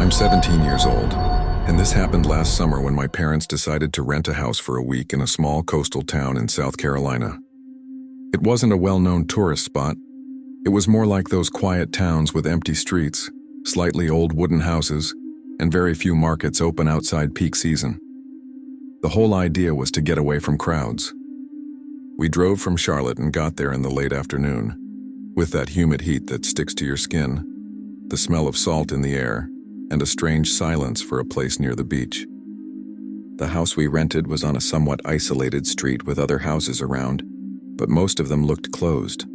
I'm 17 years old, and this happened last summer when my parents decided to rent a house for a week in a small coastal town in South Carolina. It wasn't a well-known tourist spot. It was more like those quiet towns with empty streets, slightly old wooden houses, and very few markets open outside peak season. The whole idea was to get away from crowds. We drove from Charlotte and got there in the late afternoon, with that humid heat that sticks to your skin, the smell of salt in the air, and a strange silence for a place near the beach. The house we rented was on a somewhat isolated street with other houses around, but most of them looked closed.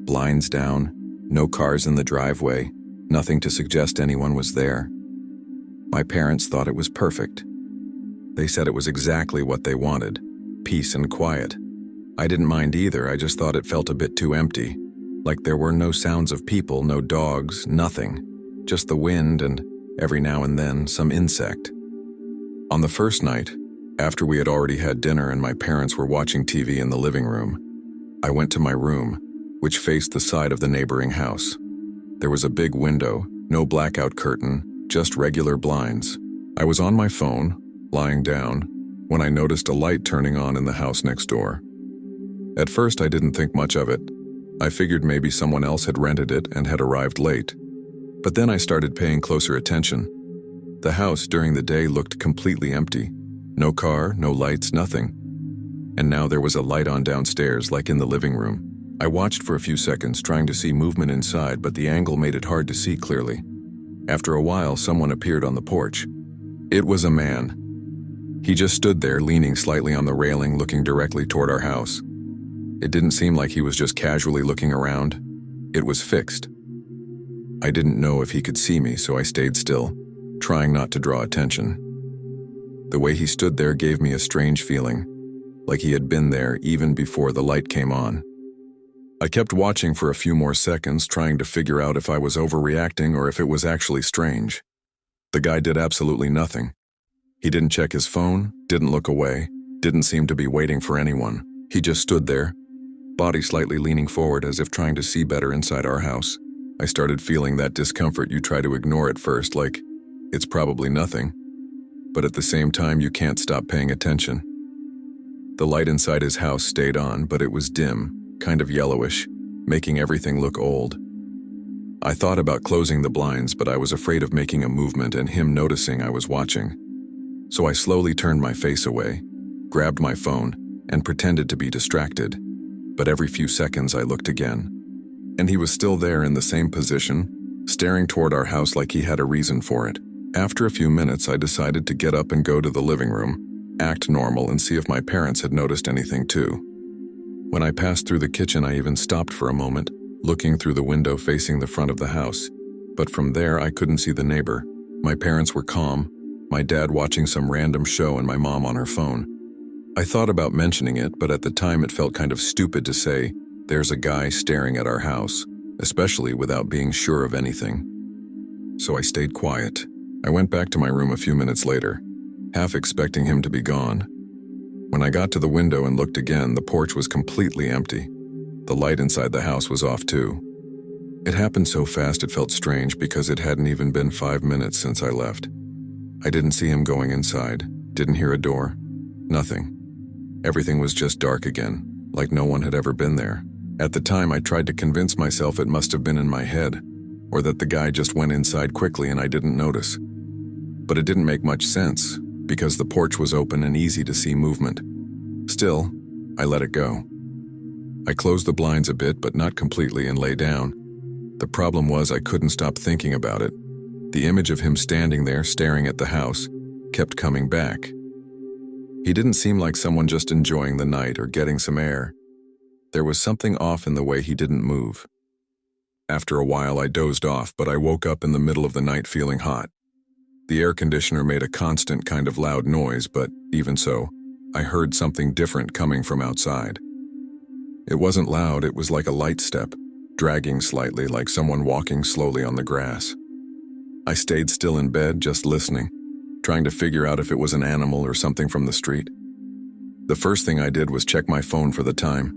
Blinds down, no cars in the driveway, nothing to suggest anyone was there. My parents thought it was perfect. They said it was exactly what they wanted, peace and quiet. I didn't mind either, I just thought it felt a bit too empty, like there were no sounds of people, no dogs, nothing, just the wind and, every now and then, some insect. On the first night, after we had already had dinner and my parents were watching TV in the living room, I went to my room, which faced the side of the neighboring house. There was a big window, no blackout curtain, just regular blinds. I was on my phone, lying down, when I noticed a light turning on in the house next door. At first, I didn't think much of it. I figured maybe someone else had rented it and had arrived late. But then I started paying closer attention. The house during the day looked completely empty. No car, no lights, nothing. And now there was a light on downstairs, like in the living room. I watched for a few seconds, trying to see movement inside, but the angle made it hard to see clearly. After a while, someone appeared on the porch. It was a man. He just stood there, leaning slightly on the railing, looking directly toward our house. It didn't seem like he was just casually looking around. It was fixed. I didn't know if he could see me, so I stayed still, trying not to draw attention. The way he stood there gave me a strange feeling, like he had been there even before the light came on. I kept watching for a few more seconds, trying to figure out if I was overreacting or if it was actually strange. The guy did absolutely nothing. He didn't check his phone, didn't look away, didn't seem to be waiting for anyone. He just stood there, body slightly leaning forward as if trying to see better inside our house. I started feeling that discomfort you try to ignore at first, like it's probably nothing. But at the same time, you can't stop paying attention. The light inside his house stayed on, but it was dim, kind of yellowish, making everything look old. I thought about closing the blinds, but I was afraid of making a movement and him noticing I was watching. So I slowly turned my face away, grabbed my phone, and pretended to be distracted. But every few seconds I looked again. And he was still there in the same position, staring toward our house like he had a reason for it. After a few minutes, I decided to get up and go to the living room, act normal, and see if my parents had noticed anything too. When I passed through the kitchen, I even stopped for a moment, looking through the window facing the front of the house. But from there, I couldn't see the neighbor. My parents were calm, my dad watching some random show and my mom on her phone. I thought about mentioning it, but at the time it felt kind of stupid to say, "There's a guy staring at our house," especially without being sure of anything. So I stayed quiet. I went back to my room a few minutes later, half expecting him to be gone. When I got to the window and looked again, the porch was completely empty. The light inside the house was off too. It happened so fast it felt strange because it hadn't even been 5 minutes since I left. I didn't see him going inside, didn't hear a door, nothing. Everything was just dark again, like no one had ever been there. At the time, I tried to convince myself it must have been in my head, or that the guy just went inside quickly and I didn't notice. But it didn't make much sense, because the porch was open and easy to see movement. Still, I let it go. I closed the blinds a bit, but not completely, and lay down. The problem was I couldn't stop thinking about it. The image of him standing there, staring at the house, kept coming back. He didn't seem like someone just enjoying the night or getting some air. There was something off in the way he didn't move. After a while, I dozed off, but I woke up in the middle of the night feeling hot. The air conditioner made a constant kind of loud noise, but even so, I heard something different coming from outside. It wasn't loud, it was like a light step, dragging slightly like someone walking slowly on the grass. I stayed still in bed, just listening, trying to figure out if it was an animal or something from the street. The first thing I did was check my phone for the time.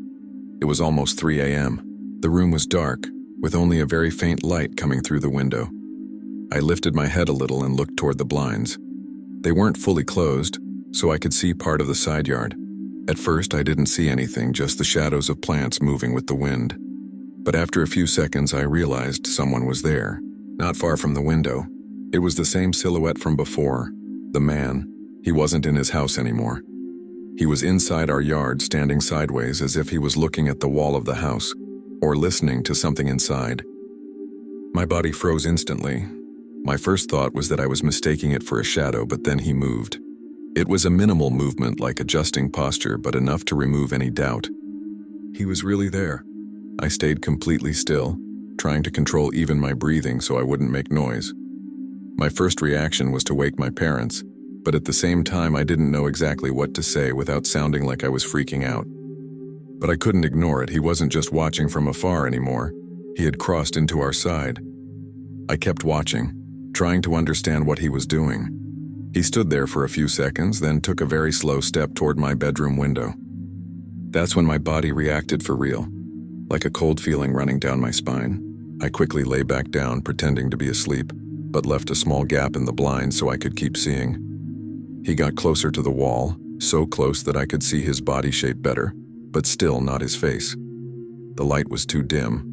It was almost 3 a.m. The room was dark, with only a very faint light coming through the window. I lifted my head a little and looked toward the blinds. They weren't fully closed, so I could see part of the side yard. At first, I didn't see anything, just the shadows of plants moving with the wind. But after a few seconds, I realized someone was there, not far from the window. It was the same silhouette from before. The man. He wasn't in his house anymore. He was inside our yard, standing sideways as if he was looking at the wall of the house, or listening to something inside. My body froze instantly. My first thought was that I was mistaking it for a shadow, but then he moved. It was a minimal movement, like adjusting posture, but enough to remove any doubt. He was really there. I stayed completely still, trying to control even my breathing so I wouldn't make noise. My first reaction was to wake my parents, but at the same time I didn't know exactly what to say without sounding like I was freaking out. But I couldn't ignore it. He wasn't just watching from afar anymore. He had crossed into our side. I kept watching, trying to understand what he was doing. He stood there for a few seconds, then took a very slow step toward my bedroom window. That's when my body reacted for real, like a cold feeling running down my spine. I quickly lay back down, pretending to be asleep, but left a small gap in the blind so I could keep seeing. He got closer to the wall, so close that I could see his body shape better, but still not his face. The light was too dim.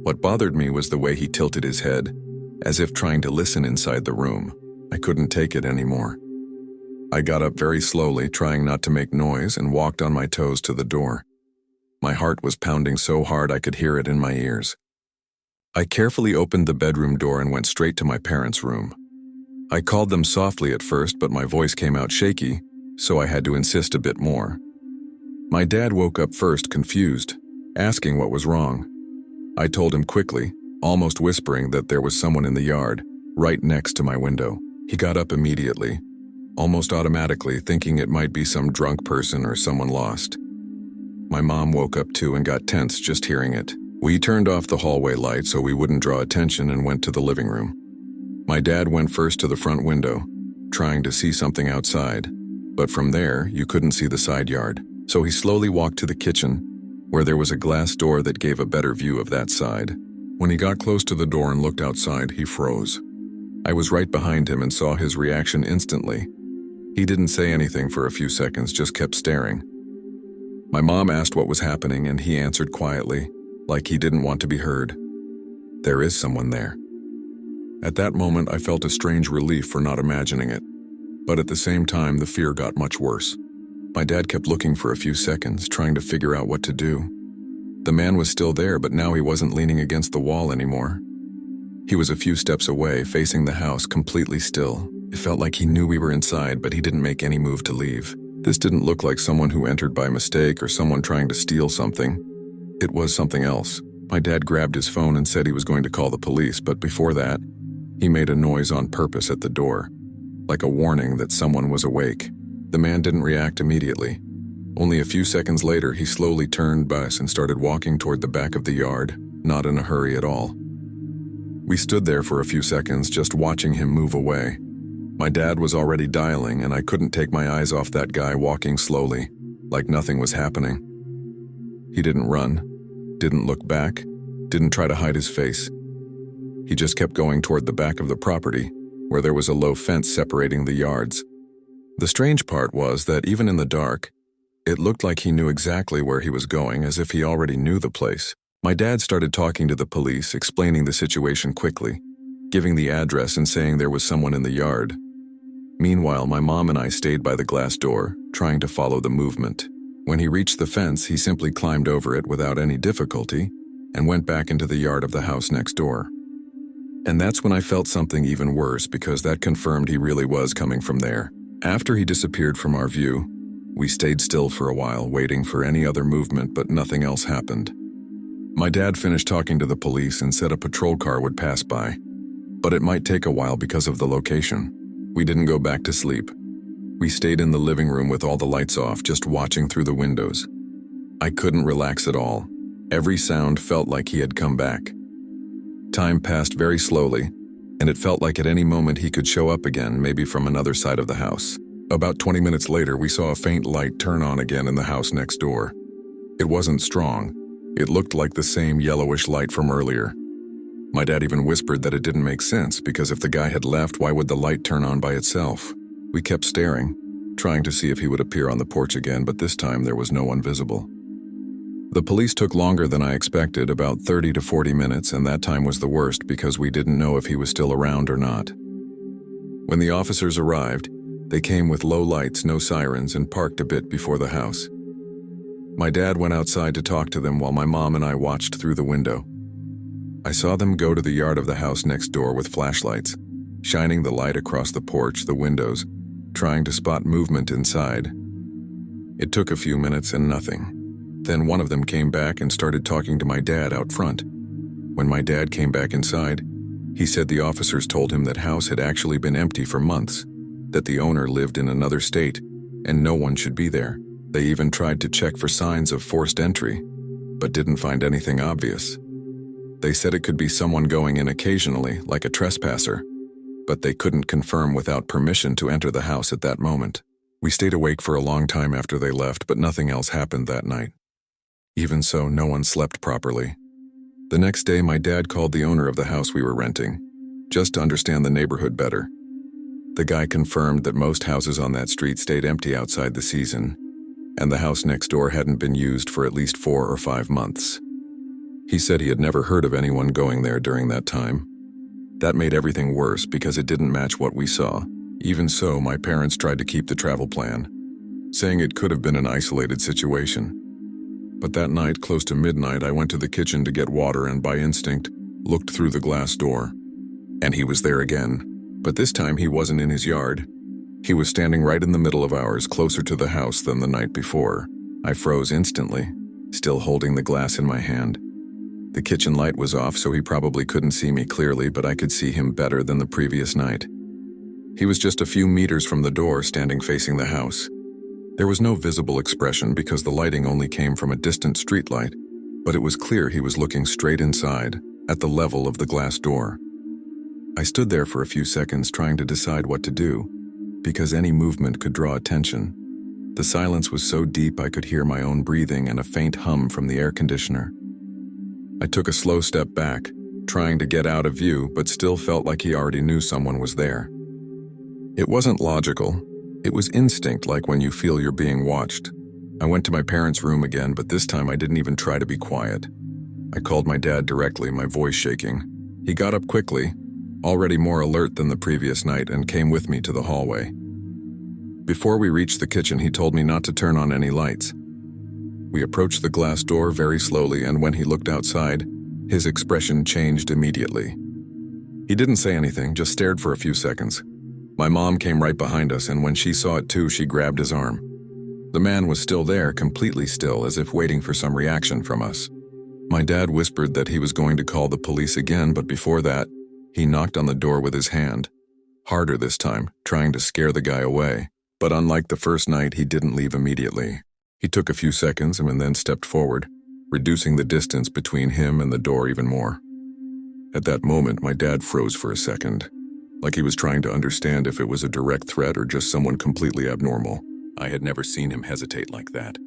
What bothered me was the way he tilted his head, as if trying to listen inside the room. I couldn't take it anymore. I got up very slowly, trying not to make noise, and walked on my toes to the door. My heart was pounding so hard I could hear it in my ears. I carefully opened the bedroom door and went straight to my parents' room. I called them softly at first, but my voice came out shaky, so I had to insist a bit more. My dad woke up first, confused, asking what was wrong. I told him quickly, almost whispering, that there was someone in the yard, right next to my window. He got up immediately, almost automatically, thinking it might be some drunk person or someone lost. My mom woke up too and got tense just hearing it. We turned off the hallway light so we wouldn't draw attention and went to the living room. My dad went first to the front window, trying to see something outside, but from there you couldn't see the side yard. So he slowly walked to the kitchen, where there was a glass door that gave a better view of that side. When he got close to the door and looked outside, he froze. I was right behind him and saw his reaction instantly. He didn't say anything for a few seconds, just kept staring. My mom asked what was happening, and he answered quietly, like he didn't want to be heard. There is someone there. At that moment, I felt a strange relief for not imagining it. But at the same time, the fear got much worse. My dad kept looking for a few seconds, trying to figure out what to do. The man was still there, but now he wasn't leaning against the wall anymore. He was a few steps away, facing the house, completely still. It felt like he knew we were inside, but he didn't make any move to leave. This didn't look like someone who entered by mistake or someone trying to steal something. It was something else. My dad grabbed his phone and said he was going to call the police, but before that, he made a noise on purpose at the door, like a warning that someone was awake. The man didn't react immediately. Only a few seconds later, he slowly turned by us and started walking toward the back of the yard, not in a hurry at all. We stood there for a few seconds, just watching him move away. My dad was already dialing, and I couldn't take my eyes off that guy walking slowly, like nothing was happening. He didn't run, didn't look back, didn't try to hide his face. He just kept going toward the back of the property, where there was a low fence separating the yards. The strange part was that even in the dark, it looked like he knew exactly where he was going, as if he already knew the place. My dad started talking to the police, explaining the situation quickly, giving the address and saying there was someone in the yard. Meanwhile, my mom and I stayed by the glass door, trying to follow the movement. When he reached the fence, he simply climbed over it without any difficulty and went back into the yard of the house next door. And that's when I felt something even worse, because that confirmed he really was coming from there. After he disappeared from our view, we stayed still for a while, waiting for any other movement, but nothing else happened. My dad finished talking to the police and said a patrol car would pass by, but it might take a while because of the location. We didn't go back to sleep. We stayed in the living room with all the lights off, just watching through the windows. I couldn't relax at all. Every sound felt like he had come back. Time passed very slowly, and it felt like at any moment he could show up again, maybe from another side of the house. About 20 minutes later, we saw a faint light turn on again in the house next door. It wasn't strong. It looked like the same yellowish light from earlier. My dad even whispered that it didn't make sense because if the guy had left, why would the light turn on by itself? We kept staring, trying to see if he would appear on the porch again, but this time there was no one visible. The police took longer than I expected, about 30 to 40 minutes, and that time was the worst because we didn't know if he was still around or not. When the officers arrived, they came with low lights, no sirens, and parked a bit before the house. My dad went outside to talk to them while my mom and I watched through the window. I saw them go to the yard of the house next door with flashlights, shining the light across the porch, the windows, trying to spot movement inside. It took a few minutes and nothing. Then one of them came back and started talking to my dad out front. When my dad came back inside, he said the officers told him that house had actually been empty for months, that the owner lived in another state, and no one should be there. They even tried to check for signs of forced entry, but didn't find anything obvious. They said it could be someone going in occasionally, like a trespasser, but they couldn't confirm without permission to enter the house at that moment. We stayed awake for a long time after they left, but nothing else happened that night. Even so, no one slept properly. The next day, my dad called the owner of the house we were renting, just to understand the neighborhood better. The guy confirmed that most houses on that street stayed empty outside the season, and the house next door hadn't been used for at least 4 or 5 months. He said he had never heard of anyone going there during that time. That made everything worse because it didn't match what we saw. Even so, my parents tried to keep the travel plan, saying it could have been an isolated situation. But that night, close to midnight, I went to the kitchen to get water and by instinct, looked through the glass door. And he was there again. But this time he wasn't in his yard. He was standing right in the middle of ours, closer to the house than the night before. I froze instantly, still holding the glass in my hand. The kitchen light was off, so he probably couldn't see me clearly, but I could see him better than the previous night. He was just a few meters from the door, standing facing the house. There was no visible expression because the lighting only came from a distant streetlight, but it was clear he was looking straight inside, at the level of the glass door. I stood there for a few seconds trying to decide what to do, because any movement could draw attention. The silence was so deep I could hear my own breathing and a faint hum from the air conditioner. I took a slow step back, trying to get out of view, but still felt like he already knew someone was there. It wasn't logical. It was instinct, like when you feel you're being watched. I went to my parents' room again, but this time I didn't even try to be quiet. I called my dad directly, my voice shaking. He got up quickly, already more alert than the previous night, and came with me to the hallway. Before we reached the kitchen, he told me not to turn on any lights. We approached the glass door very slowly, and when he looked outside, his expression changed immediately. He didn't say anything, just stared for a few seconds. My mom came right behind us, and when she saw it too, she grabbed his arm. The man was still there, completely still, as if waiting for some reaction from us. My dad whispered that he was going to call the police again, but before that, he knocked on the door with his hand. Harder this time, trying to scare the guy away. But unlike the first night, he didn't leave immediately. He took a few seconds and then stepped forward, reducing the distance between him and the door even more. At that moment, my dad froze for a second, like he was trying to understand if it was a direct threat or just someone completely abnormal. I had never seen him hesitate like that.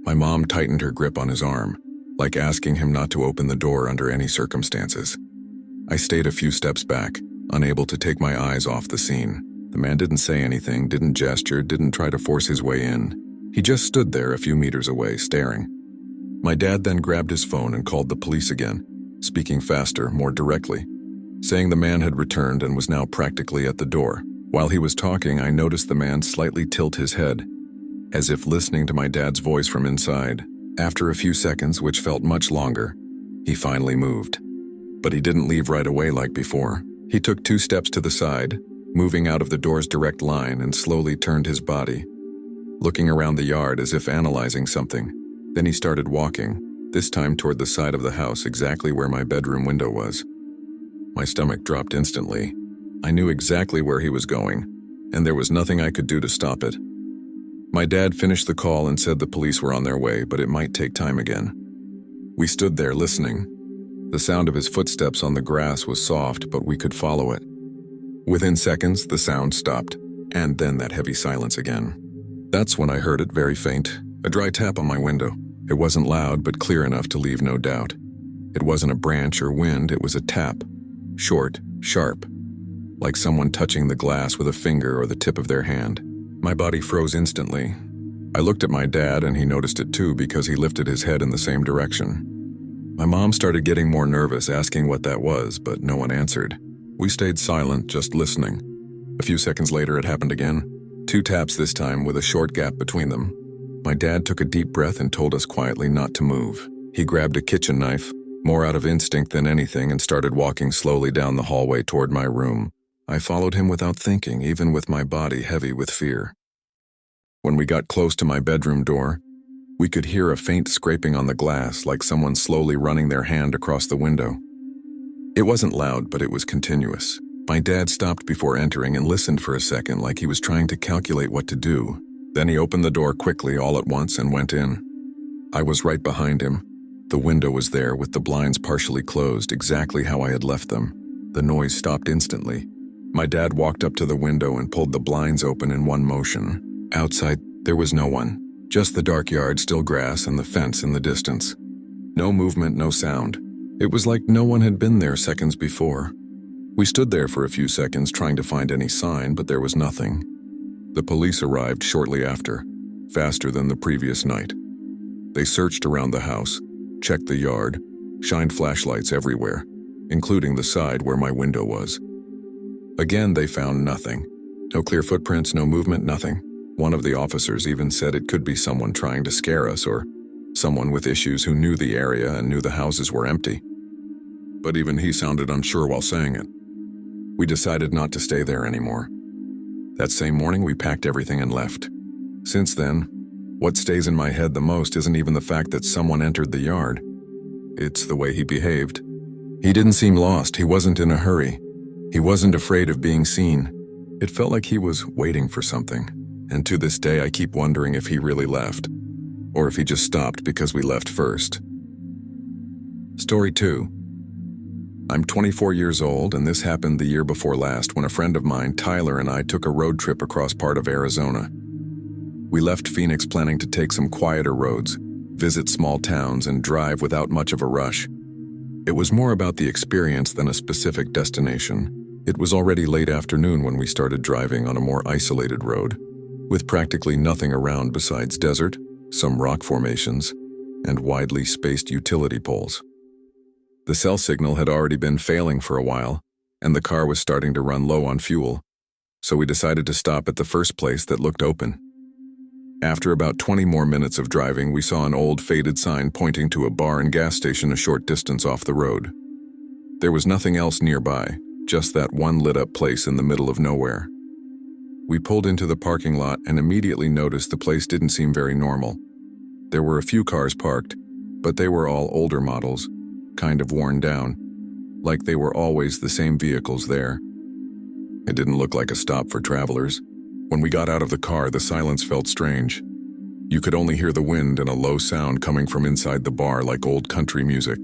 My mom tightened her grip on his arm, like asking him not to open the door under any circumstances. I stayed a few steps back, unable to take my eyes off the scene. The man didn't say anything, didn't gesture, didn't try to force his way in. He just stood there a few meters away, staring. My dad then grabbed his phone and called the police again, speaking faster, more directly, saying the man had returned and was now practically at the door. While he was talking, I noticed the man slightly tilt his head, as if listening to my dad's voice from inside. After a few seconds, which felt much longer, he finally moved. But he didn't leave right away like before. He took 2 steps to the side, moving out of the door's direct line, and slowly turned his body, looking around the yard as if analyzing something. Then he started walking, this time toward the side of the house exactly where my bedroom window was. My stomach dropped instantly. I knew exactly where he was going, and there was nothing I could do to stop it. My dad finished the call and said the police were on their way, but it might take time again. We stood there listening. The sound of his footsteps on the grass was soft, but we could follow it. Within seconds, the sound stopped, and then that heavy silence again. That's when I heard it, very faint, a dry tap on my window. It wasn't loud, but clear enough to leave no doubt. It wasn't a branch or wind, it was a tap, short, sharp, like someone touching the glass with a finger or the tip of their hand. My body froze instantly. I looked at my dad and he noticed it too because he lifted his head in the same direction. My mom started getting more nervous, asking what that was, but no one answered. We stayed silent, just listening. A few seconds later, it happened again. 2 taps this time with a short gap between them. My dad took a deep breath and told us quietly not to move. He grabbed a kitchen knife, more out of instinct than anything, and started walking slowly down the hallway toward my room. I followed him without thinking, even with my body heavy with fear. When we got close to my bedroom door, we could hear a faint scraping on the glass, like someone slowly running their hand across the window. It wasn't loud, but it was continuous. My dad stopped before entering and listened for a second, like he was trying to calculate what to do. Then he opened the door quickly all at once and went in. I was right behind him. The window was there with the blinds partially closed, exactly how I had left them. The noise stopped instantly. My dad walked up to the window and pulled the blinds open in one motion. Outside, there was no one. Just the dark yard, still grass, and the fence in the distance. No movement, no sound. It was like no one had been there seconds before. We stood there for a few seconds trying to find any sign, but there was nothing. The police arrived shortly after, faster than the previous night. They searched around the house, checked the yard, shined flashlights everywhere, including the side where my window was. Again, they found nothing. No clear footprints, no movement, nothing. One of the officers even said it could be someone trying to scare us or someone with issues who knew the area and knew the houses were empty. But even he sounded unsure while saying it. We decided not to stay there anymore. That same morning, we packed everything and left. Since then, what stays in my head the most isn't even the fact that someone entered the yard. It's the way he behaved. He didn't seem lost. He wasn't in a hurry. He wasn't afraid of being seen. It felt like he was waiting for something. And to this day, I keep wondering if he really left, or if he just stopped because we left first. Story 2. I'm 24 years old, and this happened the year before last when a friend of mine, Tyler, and I took a road trip across part of Arizona. We left Phoenix planning to take some quieter roads, visit small towns, and drive without much of a rush. It was more about the experience than a specific destination. It was already late afternoon when we started driving on a more isolated road, with practically nothing around besides desert, some rock formations, and widely spaced utility poles. The cell signal had already been failing for a while, and the car was starting to run low on fuel, so we decided to stop at the first place that looked open. After about 20 more minutes of driving, we saw an old faded sign pointing to a bar and gas station a short distance off the road. There was nothing else nearby, just that one lit-up place in the middle of nowhere. We pulled into the parking lot and immediately noticed the place didn't seem very normal. There were a few cars parked, but they were all older models, kind of worn down, like they were always the same vehicles there. It didn't look like a stop for travelers. When we got out of the car, the silence felt strange. You could only hear the wind and a low sound coming from inside the bar like old country music.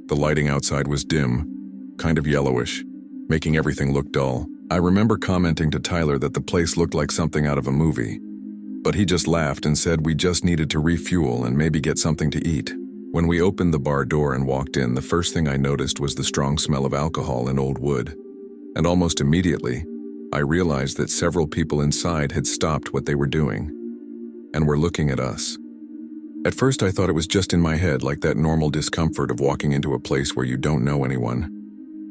The lighting outside was dim, kind of yellowish, making everything look dull. I remember commenting to Tyler that the place looked like something out of a movie, but he just laughed and said we just needed to refuel and maybe get something to eat. When we opened the bar door and walked in, the first thing I noticed was the strong smell of alcohol and old wood. And almost immediately, I realized that several people inside had stopped what they were doing and were looking at us. At first, I thought it was just in my head, like that normal discomfort of walking into a place where you don't know anyone.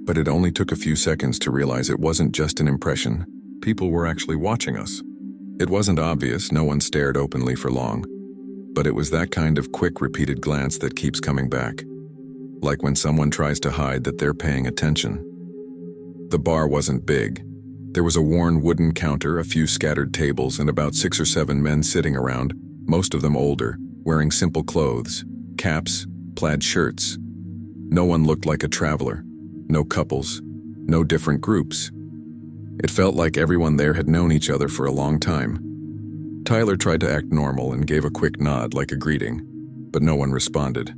But it only took a few seconds to realize it wasn't just an impression. People were actually watching us. It wasn't obvious, no one stared openly for long, but it was that kind of quick, repeated glance that keeps coming back, like when someone tries to hide that they're paying attention. The bar wasn't big. There was a worn wooden counter, a few scattered tables, and about 6 or 7 men sitting around, most of them older, wearing simple clothes, caps, plaid shirts. No one looked like a traveler. No couples, no different groups. It felt like everyone there had known each other for a long time. Tyler tried to act normal and gave a quick nod like a greeting, but no one responded.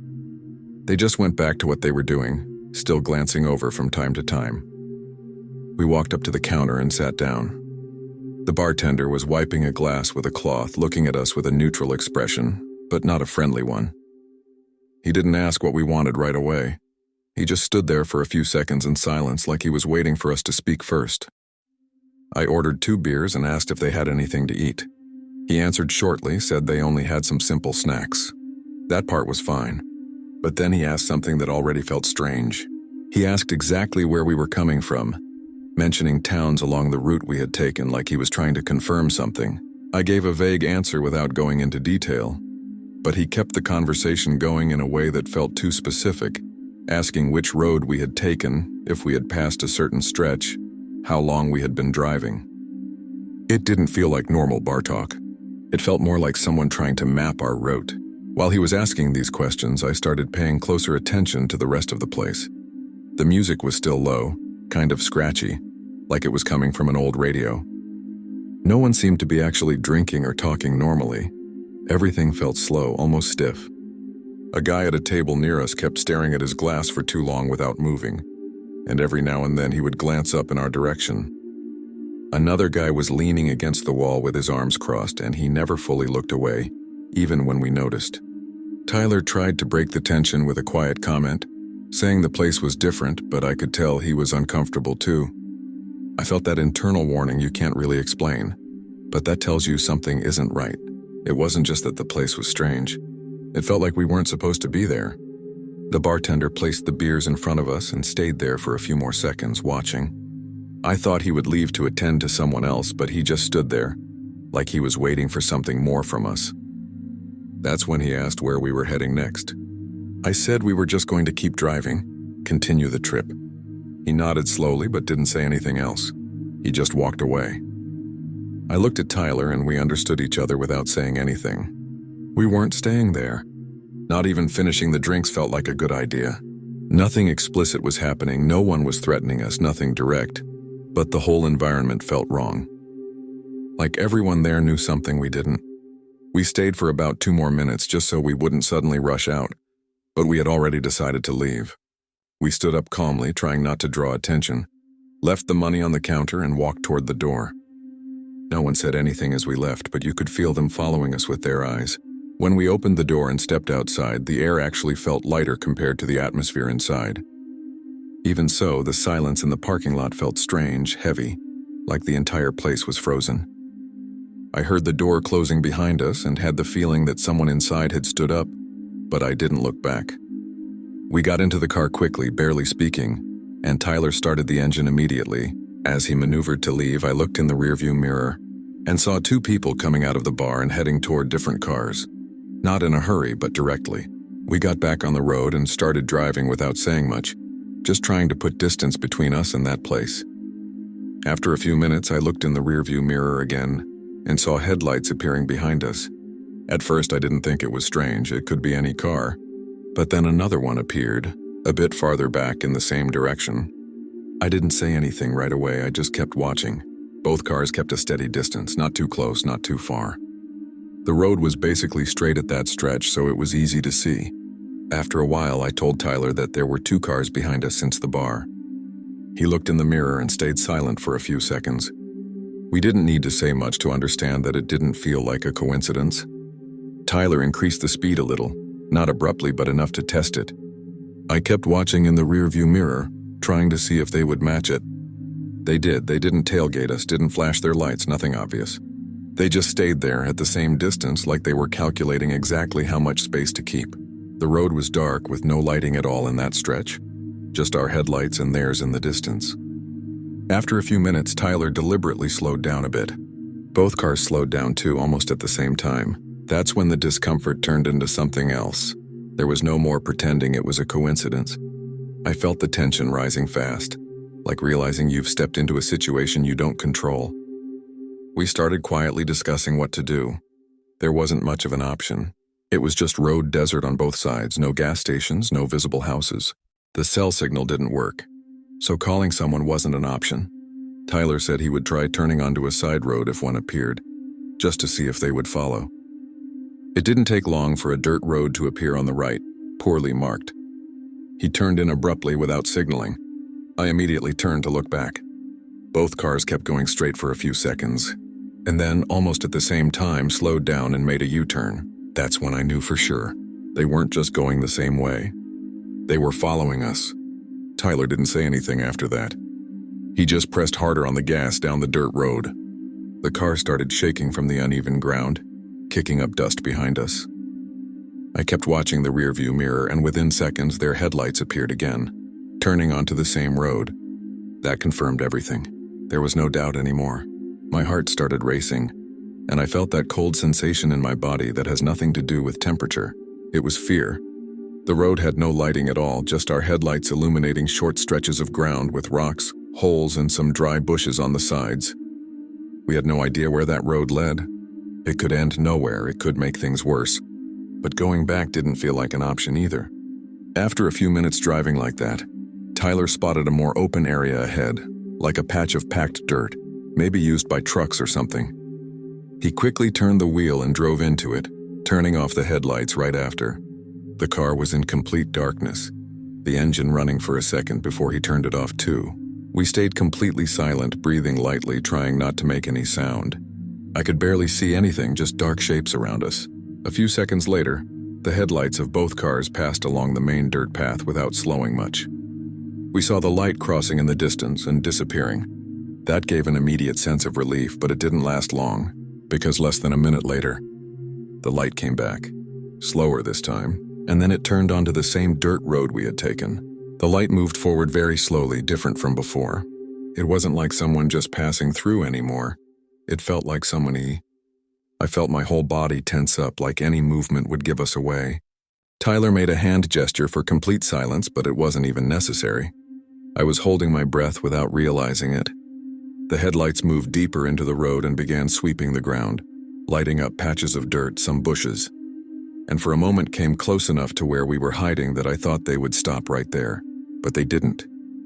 They just went back to what they were doing, still glancing over from time to time. We walked up to the counter and sat down. The bartender was wiping a glass with a cloth, looking at us with a neutral expression, but not a friendly one. He didn't ask what we wanted right away. He just stood there for a few seconds in silence like he was waiting for us to speak first. I ordered 2 beers and asked if they had anything to eat. He answered shortly, said they only had some simple snacks. That part was fine. But then he asked something that already felt strange. He asked exactly where we were coming from, mentioning towns along the route we had taken like he was trying to confirm something. I gave a vague answer without going into detail, but he kept the conversation going in a way that felt too specific, asking which road we had taken, if we had passed a certain stretch, how long we had been driving. It didn't feel like normal bar talk. It felt more like someone trying to map our route. While he was asking these questions, I started paying closer attention to the rest of the place. The music was still low, kind of scratchy, like it was coming from an old radio. No one seemed to be actually drinking or talking normally. Everything felt slow, almost stiff. A guy at a table near us kept staring at his glass for too long without moving, and every now and then he would glance up in our direction. Another guy was leaning against the wall with his arms crossed, and he never fully looked away, even when we noticed. Tyler tried to break the tension with a quiet comment, saying the place was different, but I could tell he was uncomfortable too. I felt that internal warning you can't really explain, but that tells you something isn't right. It wasn't just that the place was strange. It felt like we weren't supposed to be there. The bartender placed the beers in front of us and stayed there for a few more seconds, watching. I thought he would leave to attend to someone else, but he just stood there, like he was waiting for something more from us. That's when he asked where we were heading next. I said we were just going to keep driving, continue the trip. He nodded slowly but didn't say anything else. He just walked away. I looked at Tyler and we understood each other without saying anything. We weren't staying there. Not even finishing the drinks felt like a good idea. Nothing explicit was happening, no one was threatening us, nothing direct, but the whole environment felt wrong. Like everyone there knew something we didn't. We stayed for about 2 more minutes just so we wouldn't suddenly rush out, but we had already decided to leave. We stood up calmly, trying not to draw attention, left the money on the counter and walked toward the door. No one said anything as we left, but you could feel them following us with their eyes. When we opened the door and stepped outside, the air actually felt lighter compared to the atmosphere inside. Even so, the silence in the parking lot felt strange, heavy, like the entire place was frozen. I heard the door closing behind us and had the feeling that someone inside had stood up, but I didn't look back. We got into the car quickly, barely speaking, and Tyler started the engine immediately. As he maneuvered to leave, I looked in the rearview mirror and saw 2 people coming out of the bar and heading toward different cars. Not in a hurry, but directly. We got back on the road and started driving without saying much, just trying to put distance between us and that place. After a few minutes, I looked in the rearview mirror again and saw headlights appearing behind us. At first, I didn't think it was strange, it could be any car. But then another one appeared, a bit farther back in the same direction. I didn't say anything right away, I just kept watching. Both cars kept a steady distance, not too close, not too far. The road was basically straight at that stretch, so it was easy to see. After a while, I told Tyler that there were 2 cars behind us since the bar. He looked in the mirror and stayed silent for a few seconds. We didn't need to say much to understand that it didn't feel like a coincidence. Tyler increased the speed a little, not abruptly but enough to test it. I kept watching in the rearview mirror, trying to see if they would match it. They did. They didn't tailgate us, didn't flash their lights, nothing obvious. They just stayed there at the same distance like they were calculating exactly how much space to keep. The road was dark with no lighting at all in that stretch, just our headlights and theirs in the distance. After a few minutes, Tyler deliberately slowed down a bit. Both cars slowed down too, almost at the same time. That's when the discomfort turned into something else. There was no more pretending it was a coincidence. I felt the tension rising fast, like realizing you've stepped into a situation you don't control. We started quietly discussing what to do. There wasn't much of an option. It was just road desert on both sides, no gas stations, no visible houses. The cell signal didn't work, so calling someone wasn't an option. Tyler said he would try turning onto a side road if one appeared, just to see if they would follow. It didn't take long for a dirt road to appear on the right, poorly marked. He turned in abruptly without signaling. I immediately turned to look back. Both cars kept going straight for a few seconds, and then, almost at the same time, slowed down and made a U-turn. That's when I knew for sure. They weren't just going the same way. They were following us, Tyler didn't say anything after that. He just pressed harder on the gas down the dirt road. The car started shaking from the uneven ground, kicking up dust behind us. I kept watching the rearview mirror, and within seconds their headlights appeared again, turning onto the same road. That confirmed everything. There was no doubt anymore. My heart started racing, and I felt that cold sensation in my body that has nothing to do with temperature. It was fear. The road had no lighting at all, just our headlights illuminating short stretches of ground with rocks, holes, and some dry bushes on the sides. We had no idea where that road led. It could end nowhere, it could make things worse. But going back didn't feel like an option either. After a few minutes driving like that, Tyler spotted a more open area ahead, like a patch of packed dirt, maybe used by trucks or something. He quickly turned the wheel and drove into it, turning off the headlights right after. The car was in complete darkness, the engine running for a second before he turned it off too. We stayed completely silent, breathing lightly, trying not to make any sound. I could barely see anything, just dark shapes around us. A few seconds later, the headlights of both cars passed along the main dirt path without slowing much. We saw the light crossing in the distance and disappearing. That gave an immediate sense of relief, but it didn't last long, because less than a minute later, the light came back, slower this time, and then it turned onto the same dirt road we had taken. The light moved forward very slowly, different from before. It wasn't like someone just passing through anymore. It felt like I felt my whole body tense up, like any movement would give us away. Tyler made a hand gesture for complete silence, but it wasn't even necessary. I was holding my breath without realizing it. The headlights moved deeper into the road and began sweeping the ground, lighting up patches of dirt, some bushes, and for a moment came close enough to where we were hiding that I thought they would stop right there. But they didn't.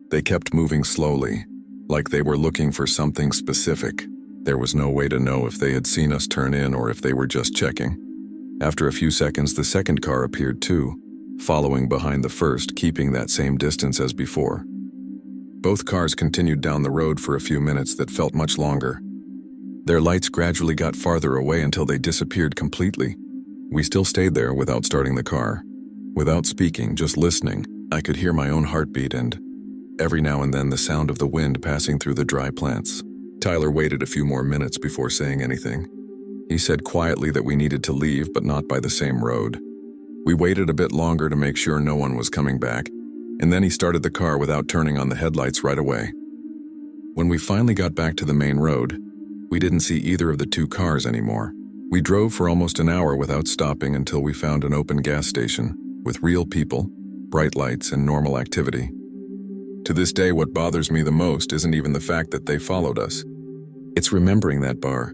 They kept moving slowly, like they were looking for something specific. There was no way to know if they had seen us turn in or if they were just checking. After a few seconds, the second car appeared too, following behind the first, keeping that same distance as before. Both cars continued down the road for a few minutes that felt much longer. Their lights gradually got farther away until they disappeared completely. We still stayed there without starting the car. Without speaking, just listening, I could hear my own heartbeat and, every now and then, the sound of the wind passing through the dry plants. Tyler waited a few more minutes before saying anything. He said quietly that we needed to leave, but not by the same road. We waited a bit longer to make sure no one was coming back, and then he started the car without turning on the headlights right away. When we finally got back to the main road, we didn't see either of the two cars anymore. We drove for almost an hour without stopping until we found an open gas station, with real people, bright lights, and normal activity. To this day, what bothers me the most isn't even the fact that they followed us. It's remembering that bar,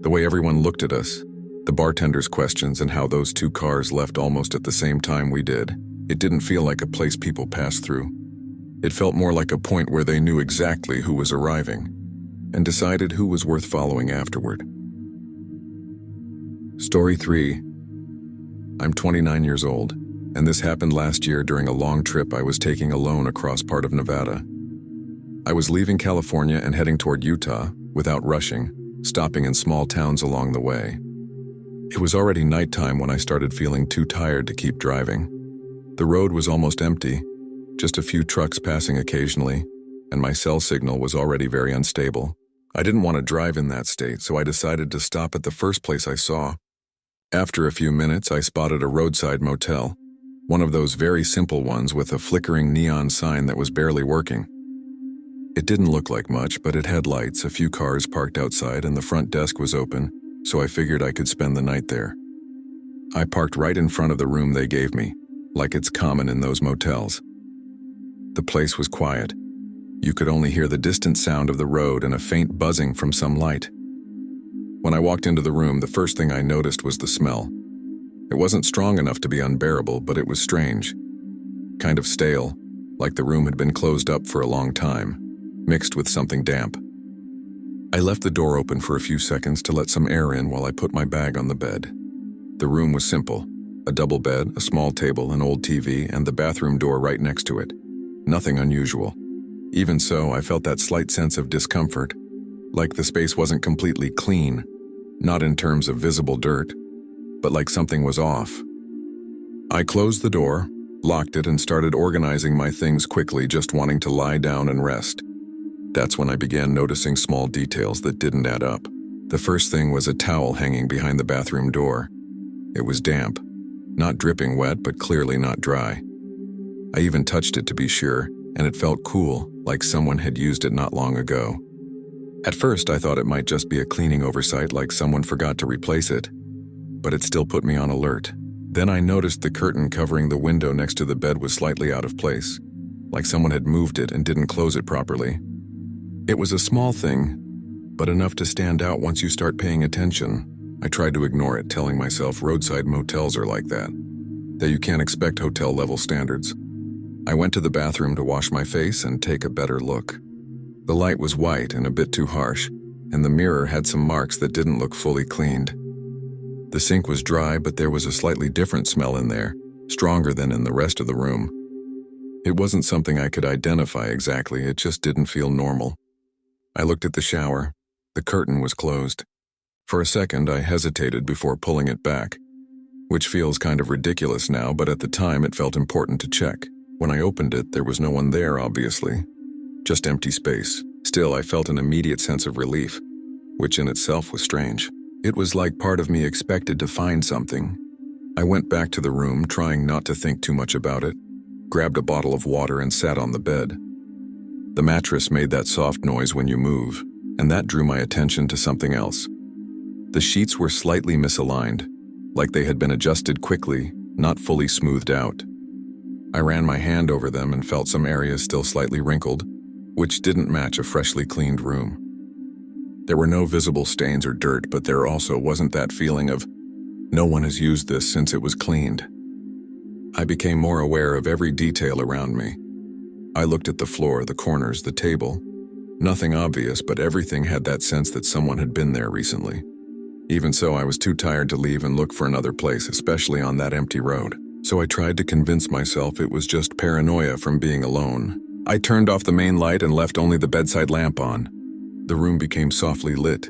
the way everyone looked at us, the bartender's questions, and how those two cars left almost at the same time we did. It didn't feel like a place people passed through. It felt more like a point where they knew exactly who was arriving and decided who was worth following afterward. Story 3. I'm 29 years old, and this happened last year during a long trip I was taking alone across part of Nevada. I was leaving California and heading toward Utah without rushing, stopping in small towns along the way. It was already nighttime when I started feeling too tired to keep driving. The road was almost empty, just a few trucks passing occasionally, and my cell signal was already very unstable. I didn't want to drive in that state, so I decided to stop at the first place I saw. After a few minutes, I spotted a roadside motel, one of those very simple ones with a flickering neon sign that was barely working. It didn't look like much, but it had lights, a few cars parked outside, and the front desk was open, so I figured I could spend the night there. I parked right in front of the room they gave me, like it's common in those motels. The place was quiet. You could only hear the distant sound of the road and a faint buzzing from some light. When I walked into the room, the first thing I noticed was the smell. It wasn't strong enough to be unbearable, but it was strange. Kind of stale, like the room had been closed up for a long time, mixed with something damp. I left the door open for a few seconds to let some air in while I put my bag on the bed. The room was simple. A double bed, a small table, an old TV, and the bathroom door right next to it. Nothing unusual. Even so, I felt that slight sense of discomfort, like the space wasn't completely clean, not in terms of visible dirt, but like something was off. I closed the door, locked it, and started organizing my things quickly, just wanting to lie down and rest. That's when I began noticing small details that didn't add up. The first thing was a towel hanging behind the bathroom door. It was damp, not dripping wet, but clearly not dry. I even touched it to be sure, and it felt cool, like someone had used it not long ago. At first, I thought it might just be a cleaning oversight, like someone forgot to replace it, but it still put me on alert. Then I noticed the curtain covering the window next to the bed was slightly out of place, like someone had moved it and didn't close it properly. It was a small thing, but enough to stand out once you start paying attention. I tried to ignore it, telling myself roadside motels are like that you can't expect hotel-level standards. I went to the bathroom to wash my face and take a better look. The light was white and a bit too harsh, and the mirror had some marks that didn't look fully cleaned. The sink was dry, but there was a slightly different smell in there, stronger than in the rest of the room. It wasn't something I could identify exactly, it just didn't feel normal. I looked at the shower. The curtain was closed. For a second, I hesitated before pulling it back, which feels kind of ridiculous now, but at the time it felt important to check. When I opened it, there was no one there, obviously. Just empty space. Still, I felt an immediate sense of relief, which in itself was strange. It was like part of me expected to find something. I went back to the room, trying not to think too much about it, grabbed a bottle of water and sat on the bed. The mattress made that soft noise when you move, and that drew my attention to something else. The sheets were slightly misaligned, like they had been adjusted quickly, not fully smoothed out. I ran my hand over them and felt some areas still slightly wrinkled, which didn't match a freshly cleaned room. There were no visible stains or dirt, but there also wasn't that feeling of, no one has used this since it was cleaned. I became more aware of every detail around me. I looked at the floor, the corners, the table. Nothing obvious, but everything had that sense that someone had been there recently. Even so, I was too tired to leave and look for another place, especially on that empty road. So I tried to convince myself it was just paranoia from being alone. I turned off the main light and left only the bedside lamp on. The room became softly lit,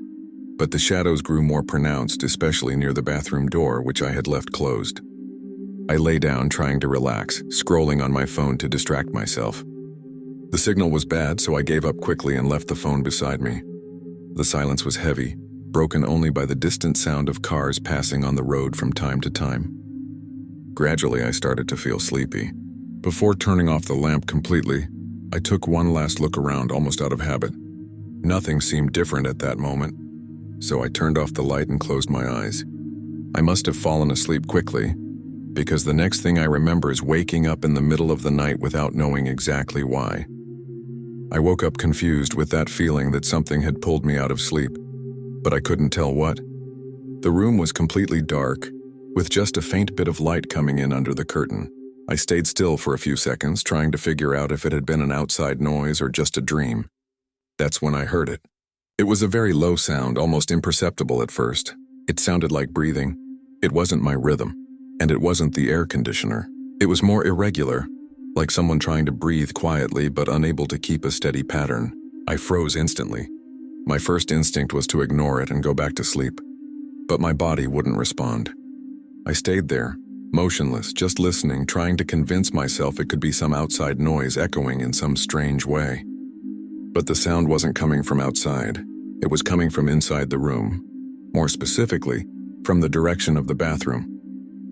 but the shadows grew more pronounced, especially near the bathroom door, which I had left closed. I lay down, trying to relax, scrolling on my phone to distract myself. The signal was bad, so I gave up quickly and left the phone beside me. The silence was heavy, broken only by the distant sound of cars passing on the road from time to time. Gradually, I started to feel sleepy. Before turning off the lamp completely, I took one last look around, almost out of habit. Nothing seemed different at that moment, so I turned off the light and closed my eyes. I must have fallen asleep quickly, because the next thing I remember is waking up in the middle of the night without knowing exactly why. I woke up confused with that feeling that something had pulled me out of sleep, but I couldn't tell what. The room was completely dark, with just a faint bit of light coming in under the curtain. I stayed still for a few seconds, trying to figure out if it had been an outside noise or just a dream. That's when I heard it. It was a very low sound, almost imperceptible at first. It sounded like breathing. It wasn't my rhythm, and it wasn't the air conditioner. It was more irregular, like someone trying to breathe quietly but unable to keep a steady pattern. I froze instantly. My first instinct was to ignore it and go back to sleep, but my body wouldn't respond. I stayed there, motionless, just listening, trying to convince myself it could be some outside noise echoing in some strange way. But the sound wasn't coming from outside. It was coming from inside the room. More specifically, from the direction of the bathroom.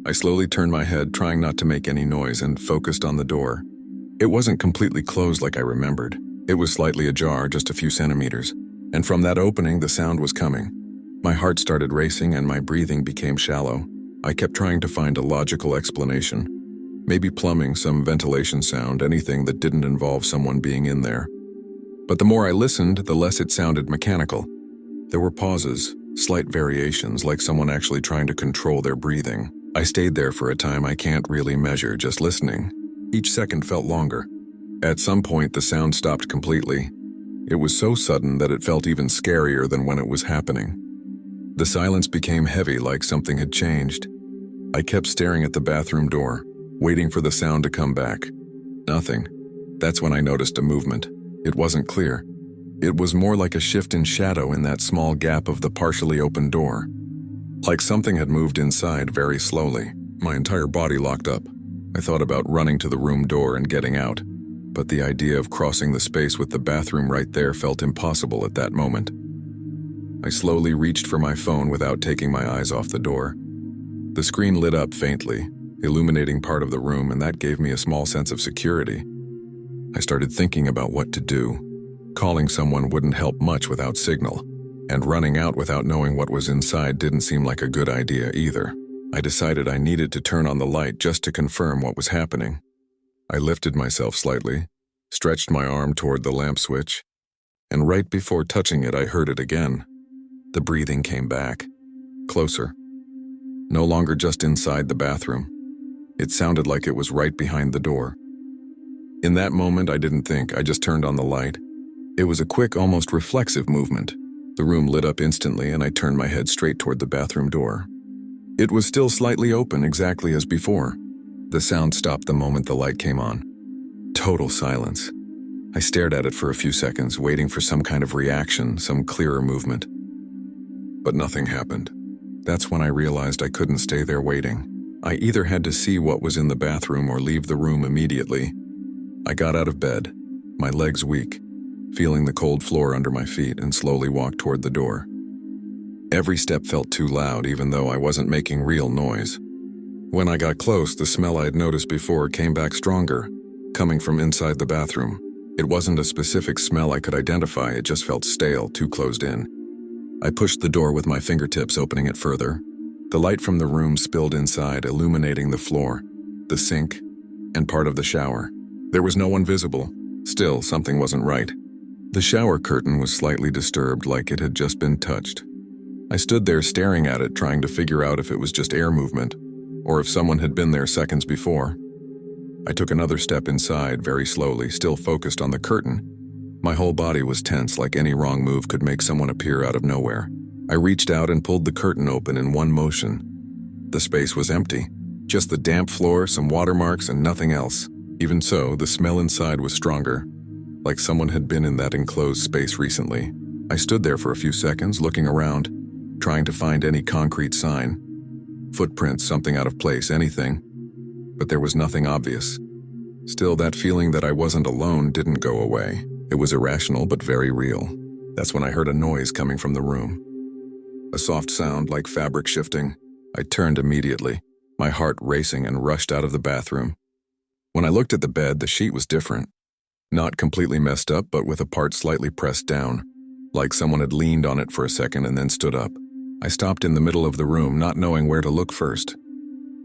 I slowly turned my head, trying not to make any noise, and focused on the door. It wasn't completely closed like I remembered. It was slightly ajar, just a few centimeters. And from that opening, the sound was coming. My heart started racing and my breathing became shallow. I kept trying to find a logical explanation. Maybe plumbing, some ventilation sound, anything that didn't involve someone being in there. But the more I listened, the less it sounded mechanical. There were pauses, slight variations, like someone actually trying to control their breathing. I stayed there for a time I can't really measure, just listening. Each second felt longer. At some point, the sound stopped completely. It was so sudden that it felt even scarier than when it was happening. The silence became heavy, like something had changed. I kept staring at the bathroom door, waiting for the sound to come back. Nothing. That's when I noticed a movement. It wasn't clear. It was more like a shift in shadow in that small gap of the partially open door. Like something had moved inside very slowly. My entire body locked up. I thought about running to the room door and getting out, but the idea of crossing the space with the bathroom right there felt impossible at that moment. I slowly reached for my phone without taking my eyes off the door. The screen lit up faintly, illuminating part of the room, and that gave me a small sense of security. I started thinking about what to do. Calling someone wouldn't help much without signal, and running out without knowing what was inside didn't seem like a good idea either. I decided I needed to turn on the light just to confirm what was happening. I lifted myself slightly, stretched my arm toward the lamp switch, and right before touching it, I heard it again. The breathing came back, closer. No longer just inside the bathroom. It sounded like it was right behind the door. In that moment, I didn't think, I just turned on the light. It was a quick, almost reflexive movement. The room lit up instantly, and I turned my head straight toward the bathroom door. It was still slightly open, exactly as before. The sound stopped the moment the light came on. Total silence. I stared at it for a few seconds, waiting for some kind of reaction, some clearer movement. But nothing happened. That's when I realized I couldn't stay there waiting. I either had to see what was in the bathroom or leave the room immediately. I got out of bed, my legs weak, feeling the cold floor under my feet, and slowly walked toward the door. Every step felt too loud, even though I wasn't making real noise. When I got close, the smell I had noticed before came back stronger, coming from inside the bathroom. It wasn't a specific smell I could identify, it just felt stale, too closed in. I pushed the door with my fingertips, opening it further. The light from the room spilled inside, illuminating the floor, the sink, and part of the shower. There was no one visible. Still, something wasn't right. The shower curtain was slightly disturbed, like it had just been touched. I stood there staring at it, trying to figure out if it was just air movement, or if someone had been there seconds before. I took another step inside, very slowly, still focused on the curtain. My whole body was tense, like any wrong move could make someone appear out of nowhere. I reached out and pulled the curtain open in one motion. The space was empty. Just the damp floor, some watermarks, and nothing else. Even so, the smell inside was stronger, like someone had been in that enclosed space recently. I stood there for a few seconds, looking around, trying to find any concrete sign. Footprints, something out of place, anything. But there was nothing obvious. Still, that feeling that I wasn't alone didn't go away. It was irrational, but very real. That's when I heard a noise coming from the room. A soft sound, like fabric shifting. I turned immediately, my heart racing, and rushed out of the bathroom. When I looked at the bed, the sheet was different. Not completely messed up, but with a part slightly pressed down, like someone had leaned on it for a second and then stood up. I stopped in the middle of the room, not knowing where to look first.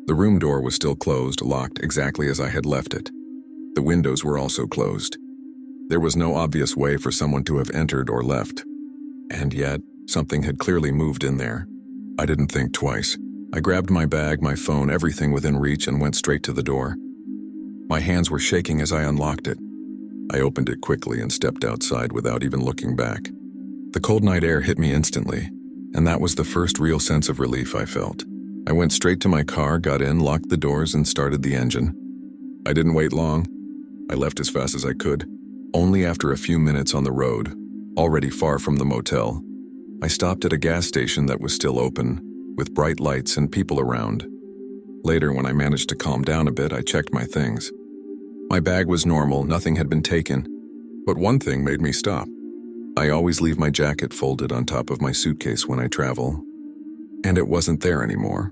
The room door was still closed, locked exactly as I had left it. The windows were also closed. There was no obvious way for someone to have entered or left. And yet, something had clearly moved in there. I didn't think twice. I grabbed my bag, my phone, everything within reach, and went straight to the door. My hands were shaking as I unlocked it. I opened it quickly and stepped outside without even looking back. The cold night air hit me instantly, and that was the first real sense of relief I felt. I went straight to my car, got in, locked the doors, and started the engine. I didn't wait long. I left as fast as I could. Only after a few minutes on the road, already far from the motel, I stopped at a gas station that was still open, with bright lights and people around. Later, when I managed to calm down a bit, I checked my things. My bag was normal, nothing had been taken, but one thing made me stop. I always leave my jacket folded on top of my suitcase when I travel, and it wasn't there anymore.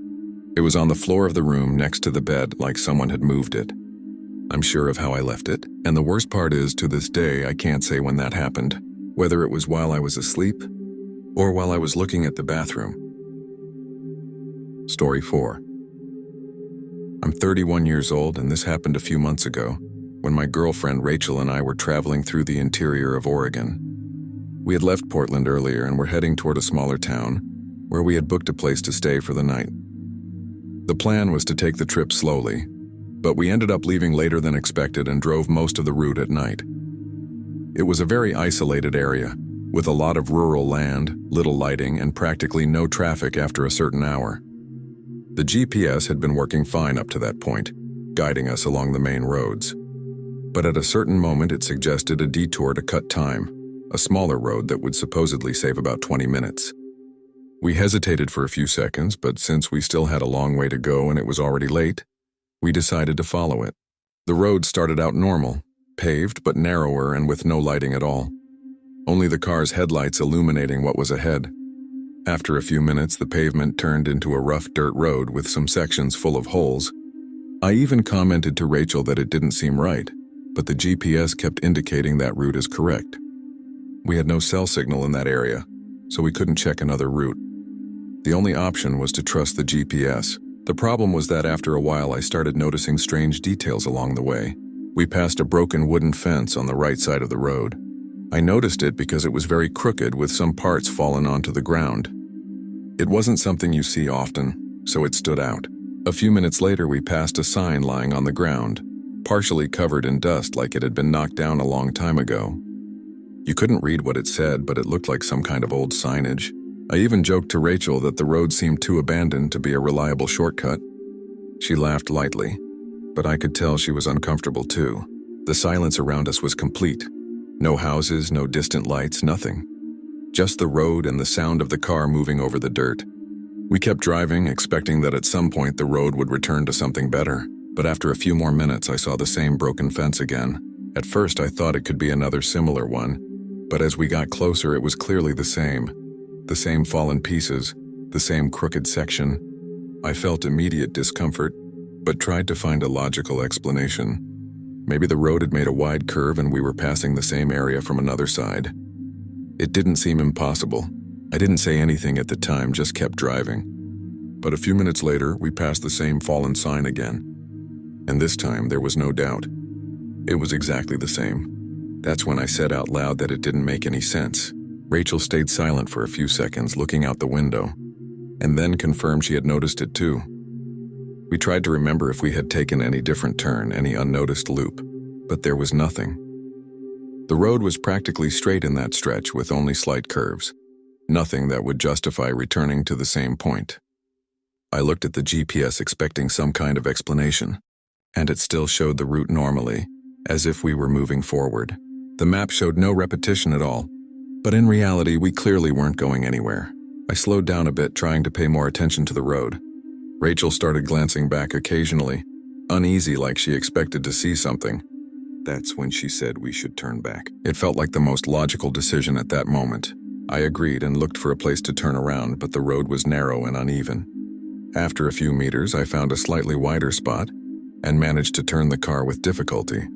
It was on the floor of the room next to the bed, like someone had moved it. I'm sure of how I left it, and the worst part is, to this day, I can't say when that happened, whether it was while I was asleep or while I was looking at the bathroom. Story 4. I'm 31 years old, and this happened a few months ago, when my girlfriend Rachel and I were traveling through the interior of Oregon. We had left Portland earlier and were heading toward a smaller town, where we had booked a place to stay for the night. The plan was to take the trip slowly, but we ended up leaving later than expected and drove most of the route at night. It was a very isolated area, with a lot of rural land, little lighting, and practically no traffic after a certain hour. The GPS had been working fine up to that point, guiding us along the main roads. But at a certain moment it suggested a detour to cut time, a smaller road that would supposedly save about 20 minutes. We hesitated for a few seconds, but since we still had a long way to go and it was already late, We decided to follow it. The road started out normal, paved but narrower and with no lighting at all. Only the car's headlights illuminating what was ahead. After a few minutes, the pavement turned into a rough dirt road with some sections full of holes. I even commented to Rachel that it didn't seem right, but the GPS kept indicating that route is correct. We had no cell signal in that area, so we couldn't check another route. The only option was to trust the GPS. The problem was that after a while I started noticing strange details along the way. We passed a broken wooden fence on the right side of the road. I noticed it because it was very crooked with some parts fallen onto the ground. It wasn't something you see often, so it stood out. A few minutes later we passed a sign lying on the ground, partially covered in dust like it had been knocked down a long time ago. You couldn't read what it said, but it looked like some kind of old signage. I even joked to Rachel that the road seemed too abandoned to be a reliable shortcut. She laughed lightly, but I could tell she was uncomfortable too. The silence around us was complete. No houses, no distant lights, nothing. Just the road and the sound of the car moving over the dirt. We kept driving, expecting that at some point the road would return to something better. But after a few more minutes, I saw the same broken fence again. At first, I thought it could be another similar one, but as we got closer, it was clearly the same. The same fallen pieces, the same crooked section. I felt immediate discomfort, but tried to find a logical explanation. Maybe the road had made a wide curve and we were passing the same area from another side. It didn't seem impossible. I didn't say anything at the time, just kept driving. But a few minutes later, we passed the same fallen sign again. And this time, there was no doubt. It was exactly the same. That's when I said out loud that it didn't make any sense. Rachel stayed silent for a few seconds, looking out the window, and then confirmed she had noticed it too. We tried to remember if we had taken any different turn, any unnoticed loop, but there was nothing. The road was practically straight in that stretch with only slight curves. Nothing that would justify returning to the same point. I looked at the GPS expecting some kind of explanation, and it still showed the route normally, as if we were moving forward. The map showed no repetition at all, but in reality we clearly weren't going anywhere. I slowed down a bit, trying to pay more attention to the road. Rachel started glancing back occasionally, uneasy like she expected to see something. That's when she said we should turn back. It felt like the most logical decision at that moment. I agreed and looked for a place to turn around, but the road was narrow and uneven. After a few meters, I found a slightly wider spot and managed to turn the car with difficulty.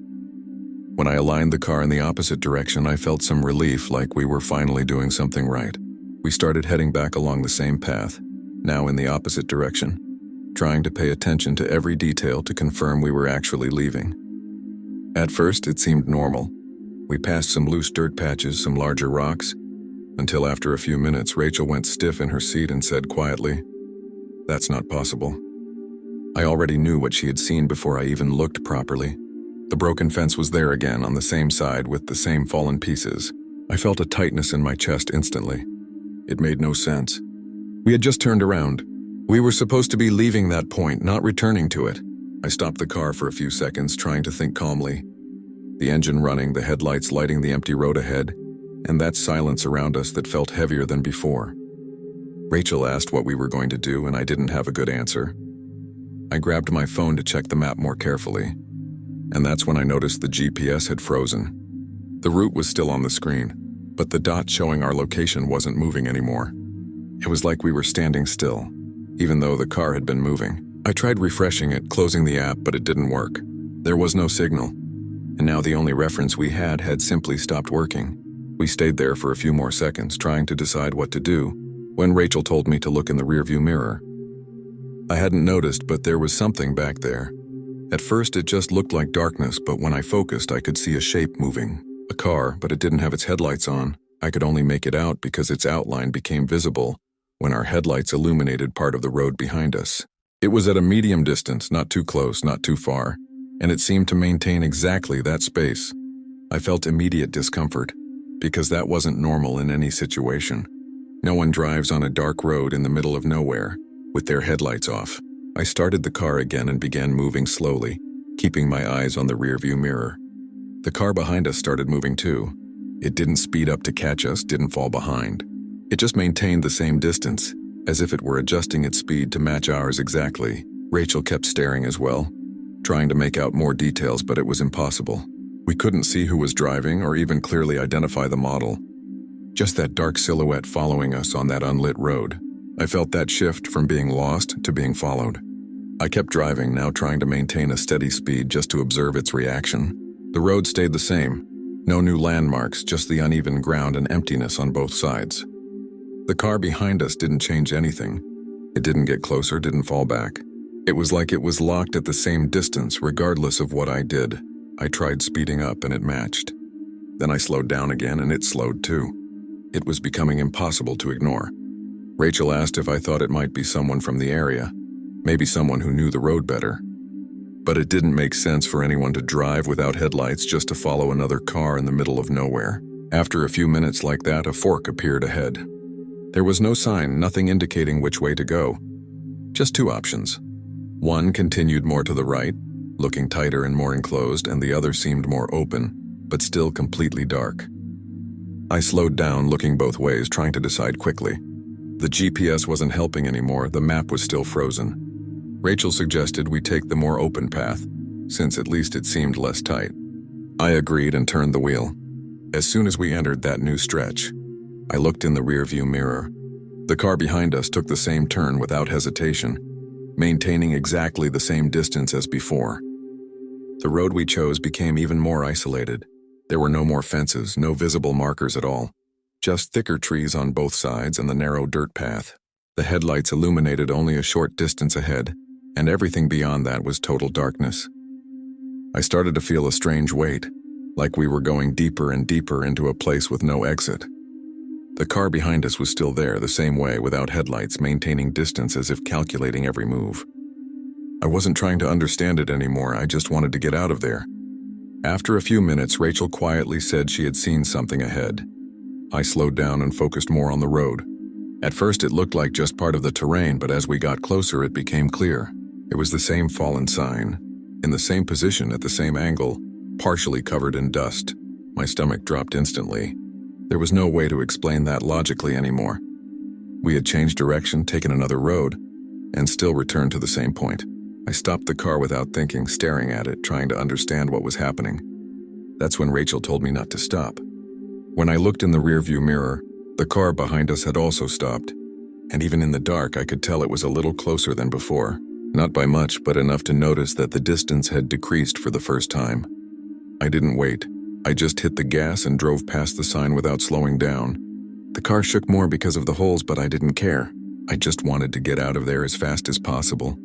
When I aligned the car in the opposite direction, I felt some relief, like we were finally doing something right. We started heading back along the same path, now in the opposite direction, trying to pay attention to every detail to confirm we were actually leaving. At first, it seemed normal. We passed some loose dirt patches, some larger rocks, until after a few minutes, Rachel went stiff in her seat and said quietly, "That's not possible." I already knew what she had seen before I even looked properly. The broken fence was there again, on the same side with the same fallen pieces. I felt a tightness in my chest instantly. It made no sense. We had just turned around. We were supposed to be leaving that point, not returning to it. I stopped the car for a few seconds, trying to think calmly. The engine running, the headlights lighting the empty road ahead, and that silence around us that felt heavier than before. Rachel asked what we were going to do, and I didn't have a good answer. I grabbed my phone to check the map more carefully, and that's when I noticed the GPS had frozen. The route was still on the screen, but the dot showing our location wasn't moving anymore. It was like we were standing still, even though the car had been moving. I tried refreshing it, closing the app, but it didn't work. There was no signal, and now the only reference we had simply stopped working. We stayed there for a few more seconds, trying to decide what to do, when Rachel told me to look in the rearview mirror. I hadn't noticed, but there was something back there. At first, it just looked like darkness, but when I focused, I could see a shape moving. A car, but it didn't have its headlights on. I could only make it out because its outline became visible when our headlights illuminated part of the road behind us. It was at a medium distance, not too close, not too far, and it seemed to maintain exactly that space. I felt immediate discomfort, because that wasn't normal in any situation. No one drives on a dark road in the middle of nowhere, with their headlights off. I started the car again and began moving slowly, keeping my eyes on the rearview mirror. The car behind us started moving too. It didn't speed up to catch us, didn't fall behind. It just maintained the same distance, as if it were adjusting its speed to match ours exactly. Rachel kept staring as well, trying to make out more details, but it was impossible. We couldn't see who was driving or even clearly identify the model. Just that dark silhouette following us on that unlit road. I felt that shift from being lost to being followed. I kept driving, now trying to maintain a steady speed just to observe its reaction. The road stayed the same. No new landmarks, just the uneven ground and emptiness on both sides. The car behind us didn't change anything. It didn't get closer, didn't fall back. It was like it was locked at the same distance, regardless of what I did. I tried speeding up and it matched. Then I slowed down again and it slowed too. It was becoming impossible to ignore. Rachel asked if I thought it might be someone from the area, maybe someone who knew the road better. But it didn't make sense for anyone to drive without headlights just to follow another car in the middle of nowhere. After a few minutes like that, a fork appeared ahead. There was no sign, nothing indicating which way to go. Just two options. One continued more to the right, looking tighter and more enclosed, and the other seemed more open, but still completely dark. I slowed down, looking both ways, trying to decide quickly. The GPS wasn't helping anymore, the map was still frozen. Rachel suggested we take the more open path, since at least it seemed less tight. I agreed and turned the wheel. As soon as we entered that new stretch, I looked in the rearview mirror. The car behind us took the same turn without hesitation, maintaining exactly the same distance as before. The road we chose became even more isolated. There were no more fences, no visible markers at all. Just thicker trees on both sides and the narrow dirt path. The headlights illuminated only a short distance ahead, and everything beyond that was total darkness. I started to feel a strange weight, like we were going deeper and deeper into a place with no exit. The car behind us was still there, the same way, without headlights, maintaining distance as if calculating every move. I wasn't trying to understand it anymore, I just wanted to get out of there. After a few minutes, Rachel quietly said she had seen something ahead. I slowed down and focused more on the road. At first it looked like just part of the terrain, but as we got closer it became clear. It was the same fallen sign, in the same position at the same angle, partially covered in dust. My stomach dropped instantly. There was no way to explain that logically anymore. We had changed direction, taken another road, and still returned to the same point. I stopped the car without thinking, staring at it, trying to understand what was happening. That's when Rachel told me not to stop. When I looked in the rearview mirror, the car behind us had also stopped, and even in the dark I could tell it was a little closer than before. Not by much, but enough to notice that the distance had decreased for the first time. I didn't wait. I just hit the gas and drove past the sign without slowing down. The car shook more because of the holes, but I didn't care. I just wanted to get out of there as fast as possible.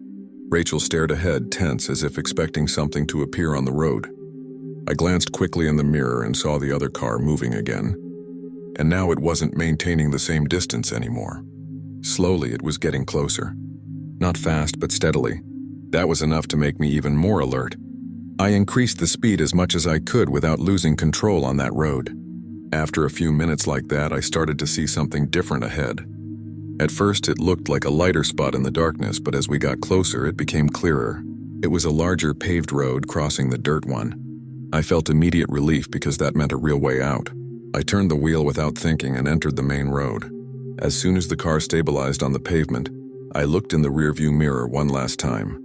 Rachel stared ahead, tense, as if expecting something to appear on the road. I glanced quickly in the mirror and saw the other car moving again. And now it wasn't maintaining the same distance anymore. Slowly, it was getting closer. Not fast, but steadily. That was enough to make me even more alert. I increased the speed as much as I could without losing control on that road. After a few minutes like that, I started to see something different ahead. At first, it looked like a lighter spot in the darkness, but as we got closer, it became clearer. It was a larger paved road crossing the dirt one. I felt immediate relief because that meant a real way out. I turned the wheel without thinking and entered the main road. As soon as the car stabilized on the pavement, I looked in the rearview mirror one last time.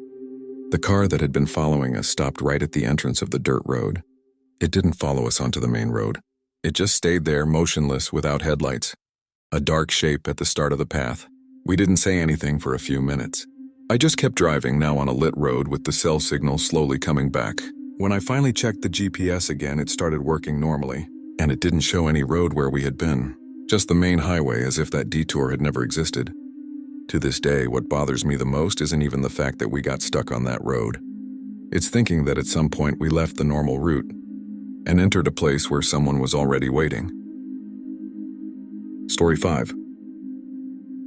The car that had been following us stopped right at the entrance of the dirt road. It didn't follow us onto the main road. It just stayed there, motionless, without headlights. A dark shape at the start of the path. We didn't say anything for a few minutes. I just kept driving, now on a lit road with the cell signal slowly coming back. When I finally checked the GPS again, it started working normally, and it didn't show any road where we had been. Just the main highway, as if that detour had never existed. To this day, what bothers me the most isn't even the fact that we got stuck on that road. It's thinking that at some point we left the normal route and entered a place where someone was already waiting. Story 5.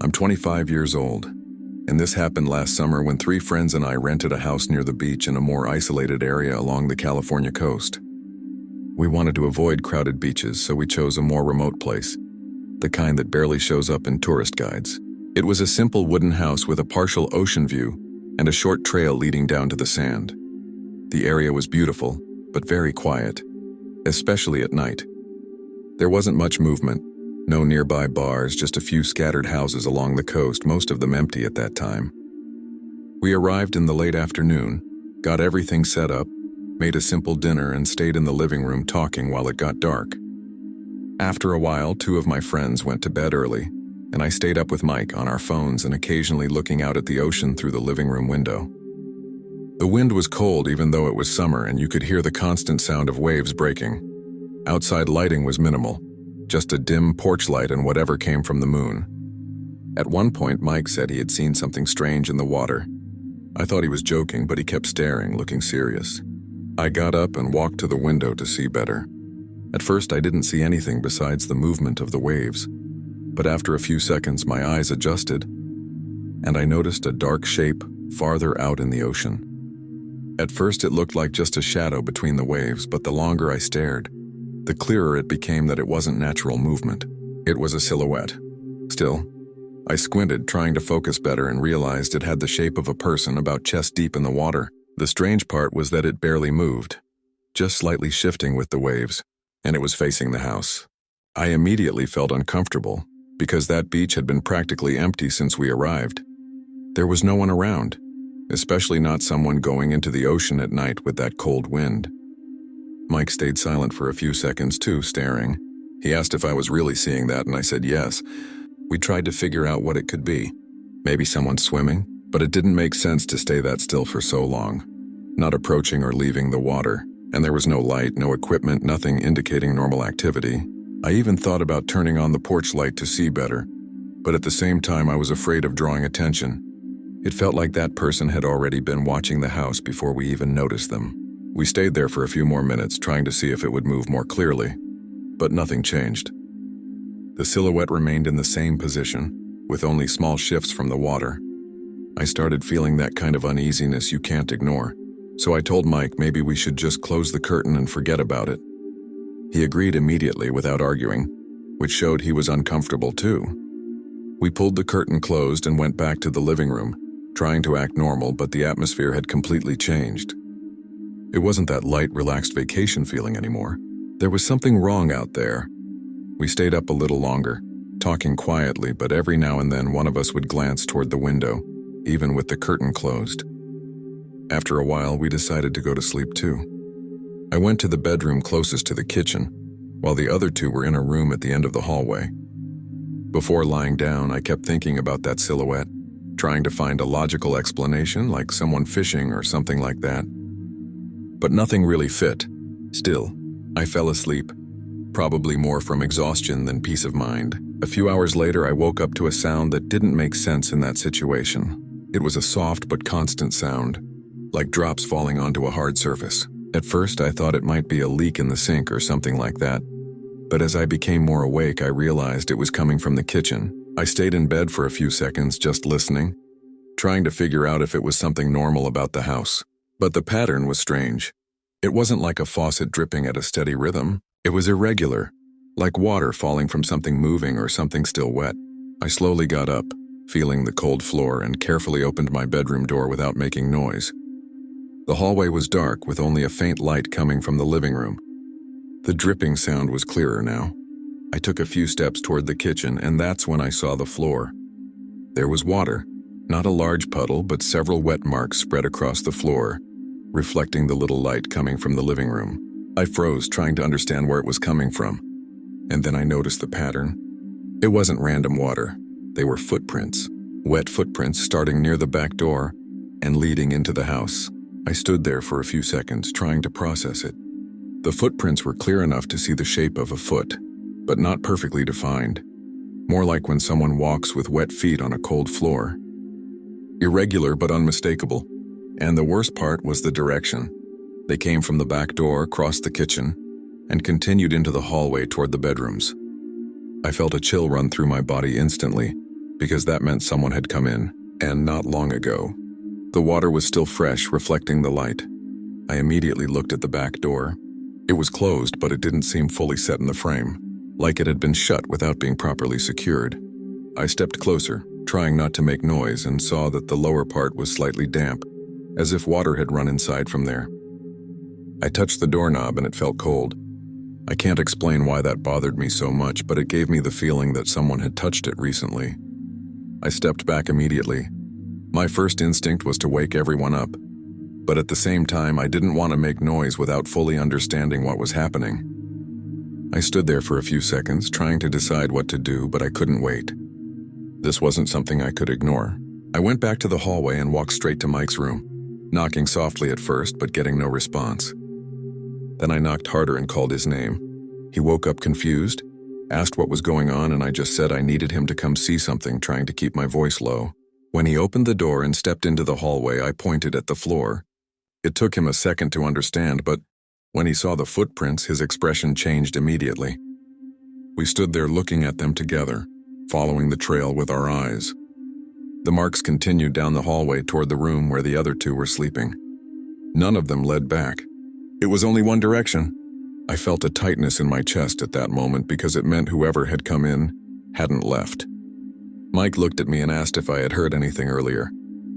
I'm 25 years old, and this happened last summer when 3 friends and I rented a house near the beach in a more isolated area along the California coast. We wanted to avoid crowded beaches, so we chose a more remote place, the kind that barely shows up in tourist guides. It was a simple wooden house with a partial ocean view and a short trail leading down to the sand. The area was beautiful, but very quiet, especially at night. There wasn't much movement, no nearby bars, just a few scattered houses along the coast, most of them empty at that time. We arrived in the late afternoon, got everything set up, made a simple dinner, and stayed in the living room talking while it got dark. After a while, two of my friends went to bed early, and I stayed up with Mike on our phones and occasionally looking out at the ocean through the living room window. The wind was cold even though it was summer, and you could hear the constant sound of waves breaking. Outside lighting was minimal, just a dim porch light and whatever came from the moon. At one point, Mike said he had seen something strange in the water. I thought he was joking, but he kept staring, looking serious. I got up and walked to the window to see better. At first, I didn't see anything besides the movement of the waves, but after a few seconds, my eyes adjusted, and I noticed a dark shape farther out in the ocean. At first, it looked like just a shadow between the waves, but the longer I stared, the clearer it became that it wasn't natural movement. It was a silhouette. Still, I squinted, trying to focus better, and realized it had the shape of a person about chest deep in the water. The strange part was that it barely moved, just slightly shifting with the waves, and it was facing the house. I immediately felt uncomfortable, because that beach had been practically empty since we arrived. There was no one around, especially not someone going into the ocean at night with that cold wind. Mike stayed silent for a few seconds too, staring. He asked if I was really seeing that, and I said yes. We tried to figure out what it could be. Maybe someone swimming, but it didn't make sense to stay that still for so long, not approaching or leaving the water. And there was no light, no equipment, nothing indicating normal activity. I even thought about turning on the porch light to see better, but at the same time I was afraid of drawing attention. It felt like that person had already been watching the house before we even noticed them. We stayed there for a few more minutes, trying to see if it would move more clearly, but nothing changed. The silhouette remained in the same position, with only small shifts from the water. I started feeling that kind of uneasiness you can't ignore. So I told Mike maybe we should just close the curtain and forget about it. He agreed immediately without arguing, which showed he was uncomfortable too. We pulled the curtain closed and went back to the living room, trying to act normal, but the atmosphere had completely changed. It wasn't that light, relaxed vacation feeling anymore. There was something wrong out there. We stayed up a little longer, talking quietly, but every now and then one of us would glance toward the window, even with the curtain closed. After a while, we decided to go to sleep too. I went to the bedroom closest to the kitchen, while the other two were in a room at the end of the hallway. Before lying down, I kept thinking about that silhouette, trying to find a logical explanation, like someone fishing or something like that. But nothing really fit. Still, I fell asleep, probably more from exhaustion than peace of mind. A few hours later, I woke up to a sound that didn't make sense in that situation. It was a soft but constant sound, like drops falling onto a hard surface. At first, I thought it might be a leak in the sink or something like that, but as I became more awake, I realized it was coming from the kitchen. I stayed in bed for a few seconds just listening, trying to figure out if it was something normal about the house. But the pattern was strange. It wasn't like a faucet dripping at a steady rhythm. It was irregular, like water falling from something moving or something still wet. I slowly got up, feeling the cold floor, and carefully opened my bedroom door without making noise. The hallway was dark, with only a faint light coming from the living room. The dripping sound was clearer now. I took a few steps toward the kitchen, and that's when I saw the floor. There was water, not a large puddle, but several wet marks spread across the floor, reflecting the little light coming from the living room. I froze, trying to understand where it was coming from, and then I noticed the pattern. It wasn't random water. They were footprints, wet footprints starting near the back door and leading into the house. I stood there for a few seconds, trying to process it. The footprints were clear enough to see the shape of a foot, but not perfectly defined. More like when someone walks with wet feet on a cold floor. Irregular but unmistakable. And the worst part was the direction. They came from the back door, crossed the kitchen, and continued into the hallway toward the bedrooms. I felt a chill run through my body instantly, because that meant someone had come in, and not long ago. The water was still fresh, reflecting the light. I immediately looked at the back door. It was closed, but it didn't seem fully set in the frame, like it had been shut without being properly secured. I stepped closer, trying not to make noise, and saw that the lower part was slightly damp, as if water had run inside from there. I touched the doorknob and it felt cold. I can't explain why that bothered me so much, but it gave me the feeling that someone had touched it recently. I stepped back immediately. My first instinct was to wake everyone up, but at the same time, I didn't want to make noise without fully understanding what was happening. I stood there for a few seconds, trying to decide what to do, but I couldn't wait. This wasn't something I could ignore. I went back to the hallway and walked straight to Mike's room, knocking softly at first, but getting no response. Then I knocked harder and called his name. He woke up confused, asked what was going on, and I just said I needed him to come see something, trying to keep my voice low. When he opened the door and stepped into the hallway, I pointed at the floor. It took him a second to understand, but when he saw the footprints, his expression changed immediately. We stood there looking at them together, following the trail with our eyes. The marks continued down the hallway toward the room where the other two were sleeping. None of them led back. It was only one direction. I felt a tightness in my chest at that moment because it meant whoever had come in hadn't left. Mike looked at me and asked if I had heard anything earlier,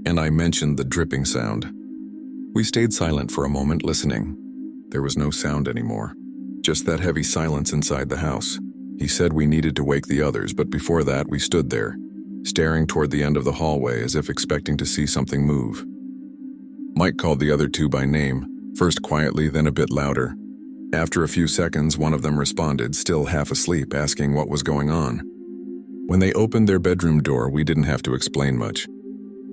and I mentioned the dripping sound. We stayed silent for a moment, listening. There was no sound anymore, just that heavy silence inside the house. He said we needed to wake the others, but before that we stood there, staring toward the end of the hallway as if expecting to see something move. Mike called the other two by name, first quietly, then a bit louder. After a few seconds, one of them responded, still half asleep, asking what was going on. When they opened their bedroom door, we didn't have to explain much.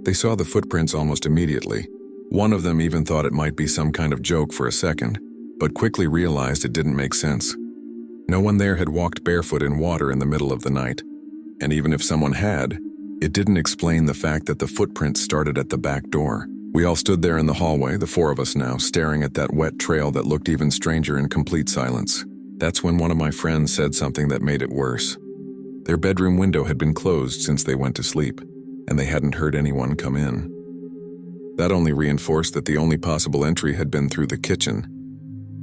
They saw the footprints almost immediately. One of them even thought it might be some kind of joke for a second, but quickly realized it didn't make sense. No one there had walked barefoot in water in the middle of the night, and even if someone had, it didn't explain the fact that the footprints started at the back door. We all stood there in the hallway, the four of us now, staring at that wet trail that looked even stranger in complete silence. That's when one of my friends said something that made it worse. Their bedroom window had been closed since they went to sleep, and they hadn't heard anyone come in. That only reinforced that the only possible entry had been through the kitchen.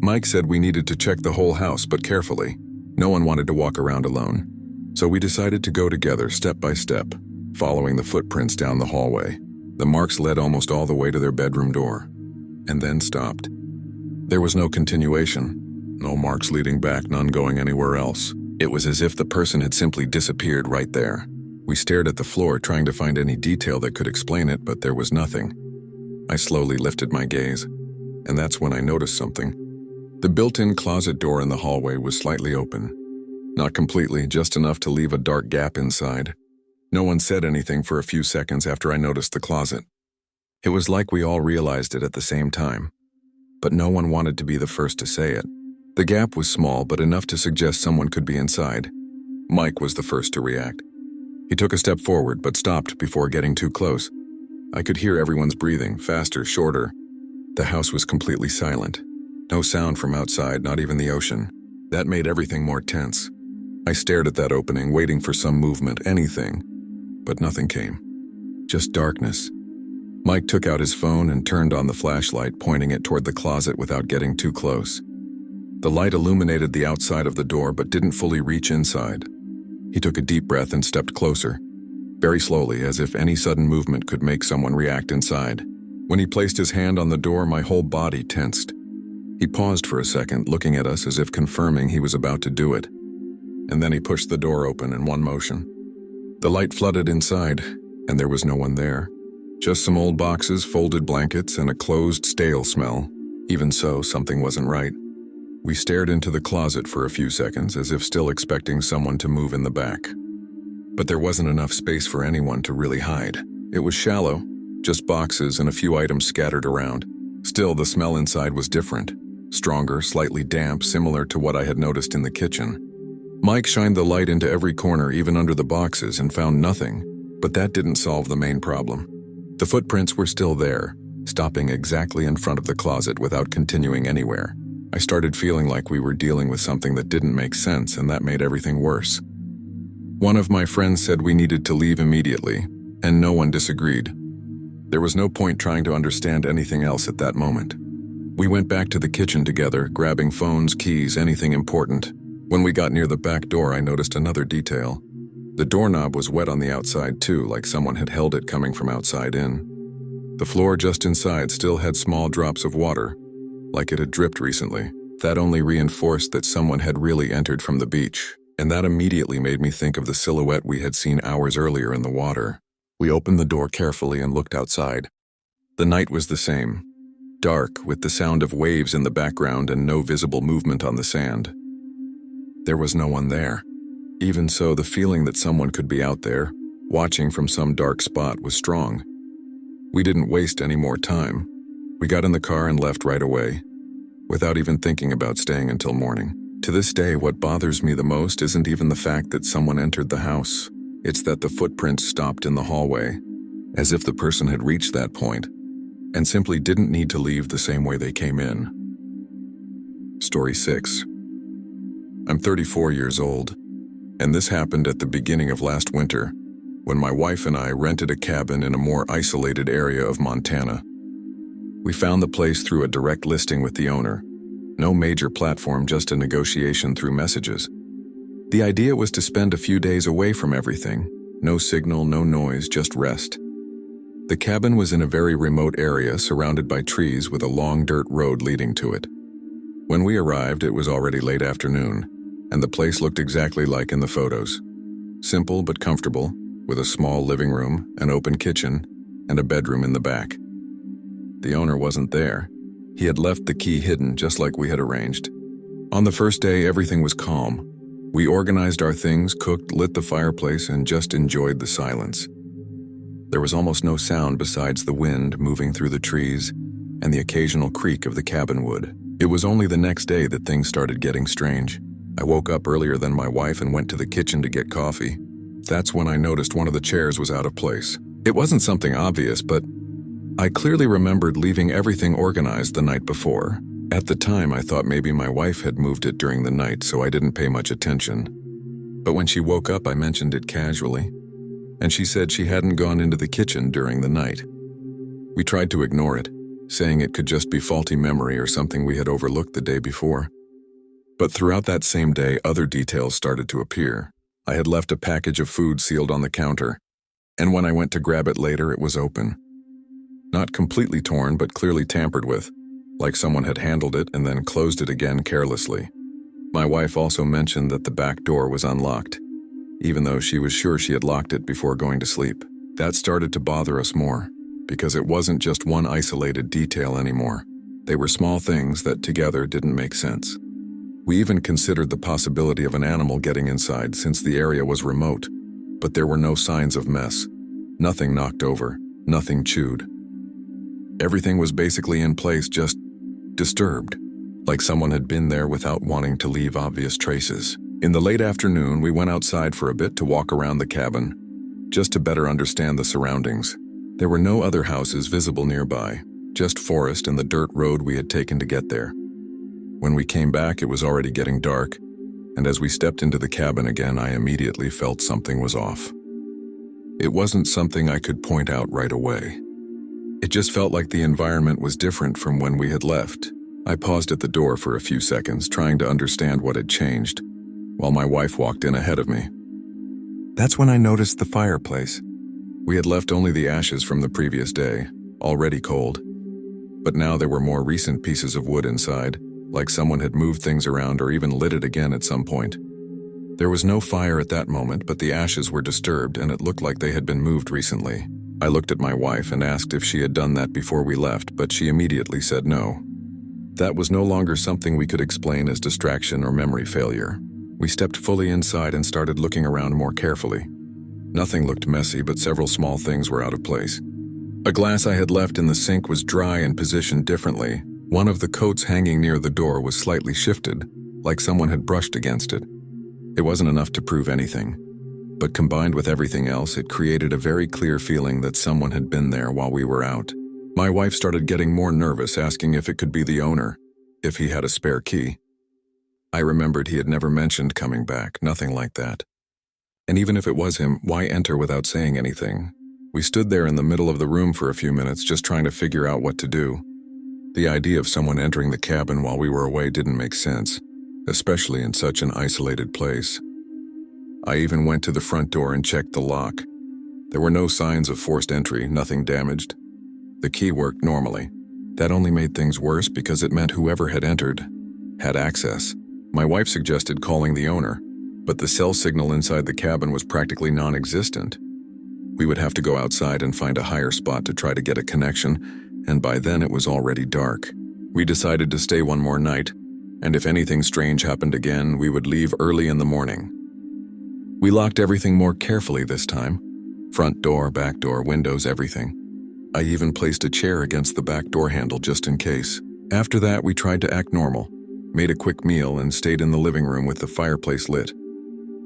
Mike said we needed to check the whole house, but carefully. No one wanted to walk around alone. So we decided to go together, step by step, following the footprints down the hallway. The marks led almost all the way to their bedroom door, and then stopped. There was no continuation, no marks leading back, none going anywhere else. It was as if the person had simply disappeared right there. We stared at the floor, trying to find any detail that could explain it, but there was nothing. I slowly lifted my gaze, and that's when I noticed something. The built-in closet door in the hallway was slightly open. Not completely, just enough to leave a dark gap inside. No one said anything for a few seconds after I noticed the closet. It was like we all realized it at the same time, but no one wanted to be the first to say it. The gap was small, but enough to suggest someone could be inside. Mike was the first to react. He took a step forward, but stopped before getting too close. I could hear everyone's breathing, faster, shorter. The house was completely silent. No sound from outside, not even the ocean. That made everything more tense. I stared at that opening, waiting for some movement, anything. But nothing came. Just darkness. Mike took out his phone and turned on the flashlight, pointing it toward the closet without getting too close. The light illuminated the outside of the door but didn't fully reach inside. He took a deep breath and stepped closer, very slowly, as if any sudden movement could make someone react inside. When he placed his hand on the door, my whole body tensed. He paused for a second, looking at us as if confirming he was about to do it. And then he pushed the door open in one motion. The light flooded inside, and there was no one there. Just some old boxes, folded blankets, and a closed, stale smell. Even so, something wasn't right. We stared into the closet for a few seconds, as if still expecting someone to move in the back. But there wasn't enough space for anyone to really hide. It was shallow, just boxes and a few items scattered around. Still, the smell inside was different. Stronger, slightly damp, similar to what I had noticed in the kitchen. Mike shined the light into every corner, even under the boxes, and found nothing, but that didn't solve the main problem. The footprints were still there, stopping exactly in front of the closet without continuing anywhere. I started feeling like we were dealing with something that didn't make sense, and that made everything worse. One of my friends said we needed to leave immediately, and no one disagreed. There was no point trying to understand anything else at that moment. We went back to the kitchen together, grabbing phones, keys, anything important. When we got near the back door, I noticed another detail. The doorknob was wet on the outside too, like someone had held it coming from outside in. The floor just inside still had small drops of water, like it had dripped recently. That only reinforced that someone had really entered from the beach, and that immediately made me think of the silhouette we had seen hours earlier in the water. We opened the door carefully and looked outside. The night was the same. dark with the sound of waves in the background and no visible movement on the sand. There was no one there. Even so, the feeling that someone could be out there, watching from some dark spot, was strong. We didn't waste any more time. We got in the car and left right away, without even thinking about staying until morning. To this day, what bothers me the most isn't even the fact that someone entered the house. It's that the footprints stopped in the hallway, as if the person had reached that point, and simply didn't need to leave the same way they came in. Story 6. I'm 34 years old, and this happened at the beginning of last winter, when my wife and I rented a cabin in a more isolated area of Montana. We found the place through a direct listing with the owner. No major platform, just a negotiation through messages. The idea was to spend a few days away from everything. No signal, no noise, just rest. The cabin was in a very remote area surrounded by trees with a long dirt road leading to it. When we arrived, it was already late afternoon, and the place looked exactly like in the photos. Simple but comfortable, with a small living room, an open kitchen, and a bedroom in the back. The owner wasn't there. He had left the key hidden just like we had arranged. On the first day, everything was calm. We organized our things, cooked, lit the fireplace, and just enjoyed the silence. There was almost no sound besides the wind moving through the trees and the occasional creak of the cabin wood. It was only the next day that things started getting strange. I woke up earlier than my wife and went to the kitchen to get coffee. That's when I noticed one of the chairs was out of place. It wasn't something obvious, but I clearly remembered leaving everything organized the night before. At the time, I thought maybe my wife had moved it during the night, so I didn't pay much attention. But when she woke up, I mentioned it casually, and she said she hadn't gone into the kitchen during the night. We tried to ignore it, saying it could just be faulty memory or something we had overlooked the day before. But throughout that same day, other details started to appear. I had left a package of food sealed on the counter, and when I went to grab it later, it was open. Not completely torn, but clearly tampered with, like someone had handled it and then closed it again carelessly. My wife also mentioned that the back door was unlocked, even though she was sure she had locked it before going to sleep. That started to bother us more, because it wasn't just one isolated detail anymore. They were small things that together didn't make sense. We even considered the possibility of an animal getting inside since the area was remote, but there were no signs of mess. Nothing knocked over, nothing chewed. Everything was basically in place, just disturbed, like someone had been there without wanting to leave obvious traces. In the late afternoon, we went outside for a bit to walk around the cabin, just to better understand the surroundings. There were no other houses visible nearby, just forest and the dirt road we had taken to get there. When we came back, it was already getting dark, and as we stepped into the cabin again, I immediately felt something was off. It wasn't something I could point out right away. It just felt like the environment was different from when we had left. I paused at the door for a few seconds, trying to understand what had changed, while my wife walked in ahead of me. That's when I noticed the fireplace. We had left only the ashes from the previous day, already cold. But now there were more recent pieces of wood inside, like someone had moved things around or even lit it again at some point. There was no fire at that moment, but the ashes were disturbed and it looked like they had been moved recently. I looked at my wife and asked if she had done that before we left, but she immediately said no. That was no longer something we could explain as distraction or memory failure. We stepped fully inside and started looking around more carefully. Nothing looked messy, but several small things were out of place. A glass I had left in the sink was dry and positioned differently. One of the coats hanging near the door was slightly shifted, like someone had brushed against it. It wasn't enough to prove anything, but combined with everything else, it created a very clear feeling that someone had been there while we were out. My wife started getting more nervous, asking if it could be the owner, if he had a spare key. I remembered he had never mentioned coming back, nothing like that. And even if it was him, why enter without saying anything? We stood there in the middle of the room for a few minutes, just trying to figure out what to do. The idea of someone entering the cabin while we were away didn't make sense, especially in such an isolated place. I even went to the front door and checked the lock. There were no signs of forced entry, nothing damaged. The key worked normally. That only made things worse because it meant whoever had entered had access. My wife suggested calling the owner, but the cell signal inside the cabin was practically non-existent. We would have to go outside and find a higher spot to try to get a connection, and by then it was already dark. We decided to stay one more night, and if anything strange happened again, we would leave early in the morning. We locked everything more carefully this time. Front door, back door, windows, everything. I even placed a chair against the back door handle just in case. After that, we tried to act normal, made a quick meal, and stayed in the living room with the fireplace lit.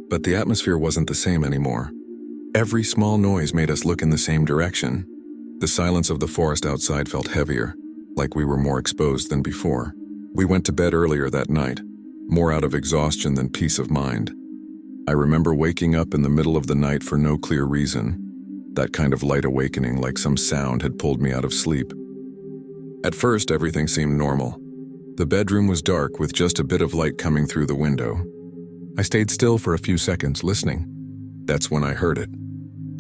But the atmosphere wasn't the same anymore. Every small noise made us look in the same direction. The silence of the forest outside felt heavier, like we were more exposed than before. We went to bed earlier that night, more out of exhaustion than peace of mind. I remember waking up in the middle of the night for no clear reason. That kind of light awakening, like some sound had pulled me out of sleep. At first, everything seemed normal. The bedroom was dark with just a bit of light coming through the window. I stayed still for a few seconds, listening. That's when I heard it.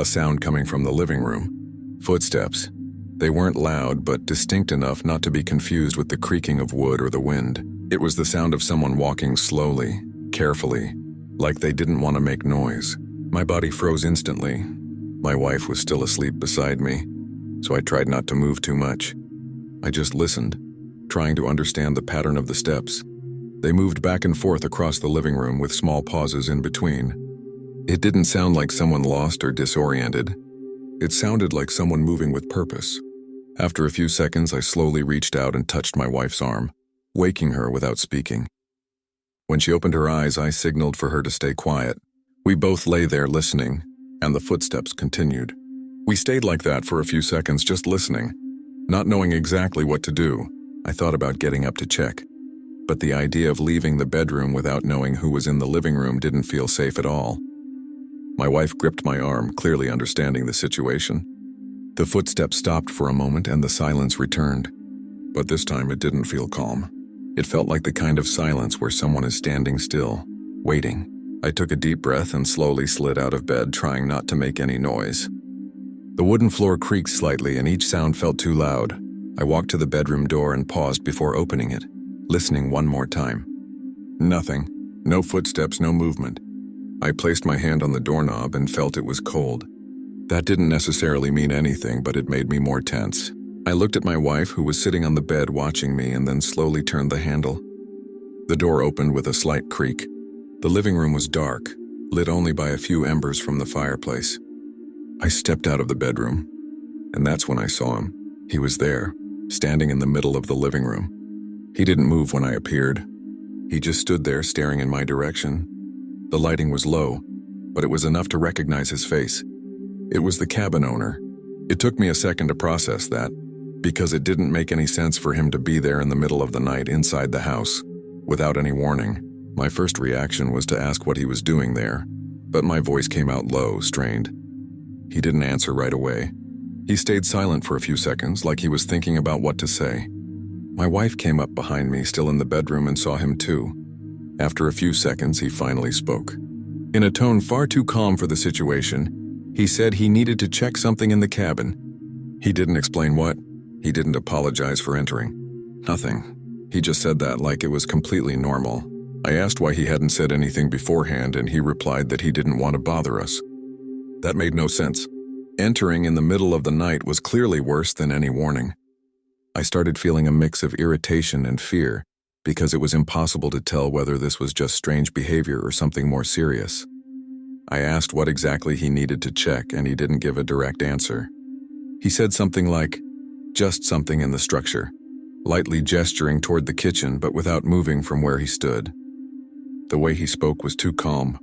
A sound coming from the living room. Footsteps. They weren't loud, but distinct enough not to be confused with the creaking of wood or the wind. It was the sound of someone walking slowly, carefully, like they didn't want to make noise. My body froze instantly. My wife was still asleep beside me, so I tried not to move too much. I just listened, trying to understand the pattern of the steps. They moved back and forth across the living room with small pauses in between. It didn't sound like someone lost or disoriented. It sounded like someone moving with purpose. After a few seconds, I slowly reached out and touched my wife's arm, waking her without speaking. When she opened her eyes, I signaled for her to stay quiet. We both lay there listening, and the footsteps continued. We stayed like that for a few seconds, just listening. Not knowing exactly what to do, I thought about getting up to check. But the idea of leaving the bedroom without knowing who was in the living room didn't feel safe at all. My wife gripped my arm, clearly understanding the situation. The footsteps stopped for a moment and the silence returned. But this time it didn't feel calm. It felt like the kind of silence where someone is standing still, waiting. I took a deep breath and slowly slid out of bed, trying not to make any noise. The wooden floor creaked slightly and each sound felt too loud. I walked to the bedroom door and paused before opening it, listening one more time. Nothing. No footsteps, no movement. I placed my hand on the doorknob and felt it was cold. That didn't necessarily mean anything, but it made me more tense. I looked at my wife, who was sitting on the bed watching me, and then slowly turned the handle. The door opened with a slight creak. The living room was dark, lit only by a few embers from the fireplace. I stepped out of the bedroom, and that's when I saw him. He was there, standing in the middle of the living room. He didn't move when I appeared. He just stood there staring in my direction. The lighting was low, but it was enough to recognize his face. It was the cabin owner. It took me a second to process that, because it didn't make any sense for him to be there in the middle of the night inside the house, without any warning. My first reaction was to ask what he was doing there, but my voice came out low, strained. He didn't answer right away. He stayed silent for a few seconds, like he was thinking about what to say. My wife came up behind me, still in the bedroom, and saw him too. After a few seconds, he finally spoke. In a tone far too calm for the situation, he said he needed to check something in the cabin. He didn't explain what. He didn't apologize for entering. Nothing. He just said that like it was completely normal. I asked why he hadn't said anything beforehand, and he replied that he didn't want to bother us. That made no sense. Entering in the middle of the night was clearly worse than any warning. I started feeling a mix of irritation and fear, because it was impossible to tell whether this was just strange behavior or something more serious. I asked what exactly he needed to check, and he didn't give a direct answer. He said something like, just something in the structure, lightly gesturing toward the kitchen but without moving from where he stood. The way he spoke was too calm,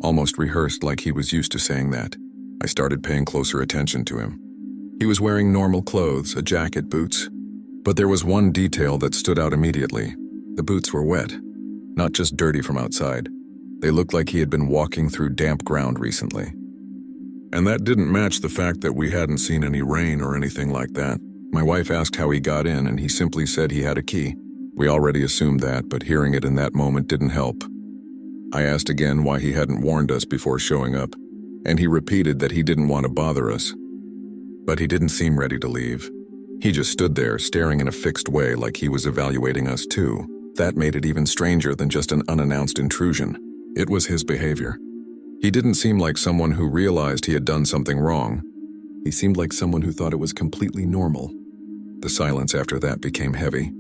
almost rehearsed, like he was used to saying that. I started paying closer attention to him. He was wearing normal clothes, a jacket, boots. But there was one detail that stood out immediately. The boots were wet, not just dirty from outside. They looked like he had been walking through damp ground recently. And that didn't match the fact that we hadn't seen any rain or anything like that. My wife asked how he got in, and he simply said he had a key. We already assumed that, but hearing it in that moment didn't help. I asked again why he hadn't warned us before showing up, and he repeated that he didn't want to bother us. But he didn't seem ready to leave. He just stood there, staring in a fixed way, like he was evaluating us too. That made it even stranger than just an unannounced intrusion. It was his behavior. He didn't seem like someone who realized he had done something wrong. He seemed like someone who thought it was completely normal. The silence after that became heavy.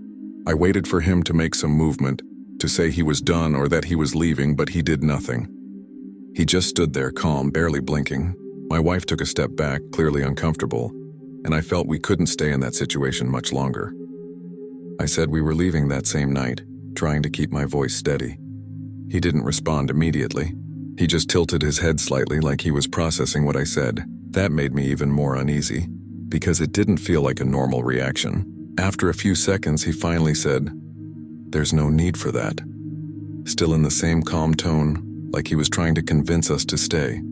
I waited for him to make some movement, to say he was done or that he was leaving, but he did nothing. He just stood there calm, barely blinking. My wife took a step back, clearly uncomfortable, and I felt we couldn't stay in that situation much longer. I said we were leaving that same night, trying to keep my voice steady. He didn't respond immediately. He just tilted his head slightly like he was processing what I said. That made me even more uneasy, because it didn't feel like a normal reaction. After a few seconds, he finally said, "There's no need for that." Still in the same calm tone, like he was trying to convince us to stay.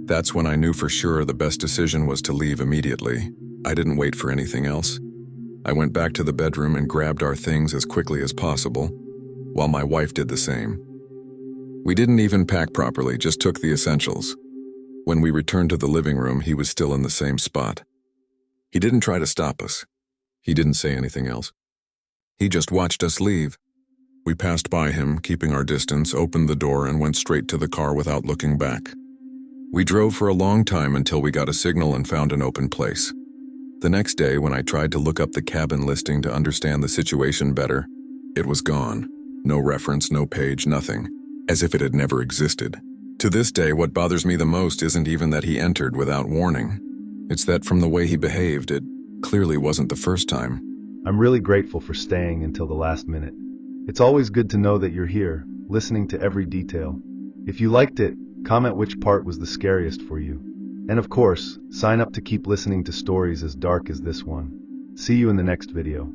That's when I knew for sure the best decision was to leave immediately. I didn't wait for anything else. I went back to the bedroom and grabbed our things as quickly as possible, while my wife did the same. We didn't even pack properly, just took the essentials. When we returned to the living room, he was still in the same spot. He didn't try to stop us. He didn't say anything else. He just watched us leave. We passed by him, keeping our distance, opened the door, and went straight to the car without looking back. We drove for a long time until we got a signal and found an open place. The next day, when I tried to look up the cabin listing to understand the situation better, it was gone. No reference, no page, nothing. As if it had never existed. To this day, what bothers me the most isn't even that he entered without warning. It's that from the way he behaved, it clearly wasn't the first time. I'm really grateful for staying until the last minute. It's always good to know that you're here, listening to every detail. If you liked it, comment which part was the scariest for you. And of course, sign up to keep listening to stories as dark as this one. See you in the next video.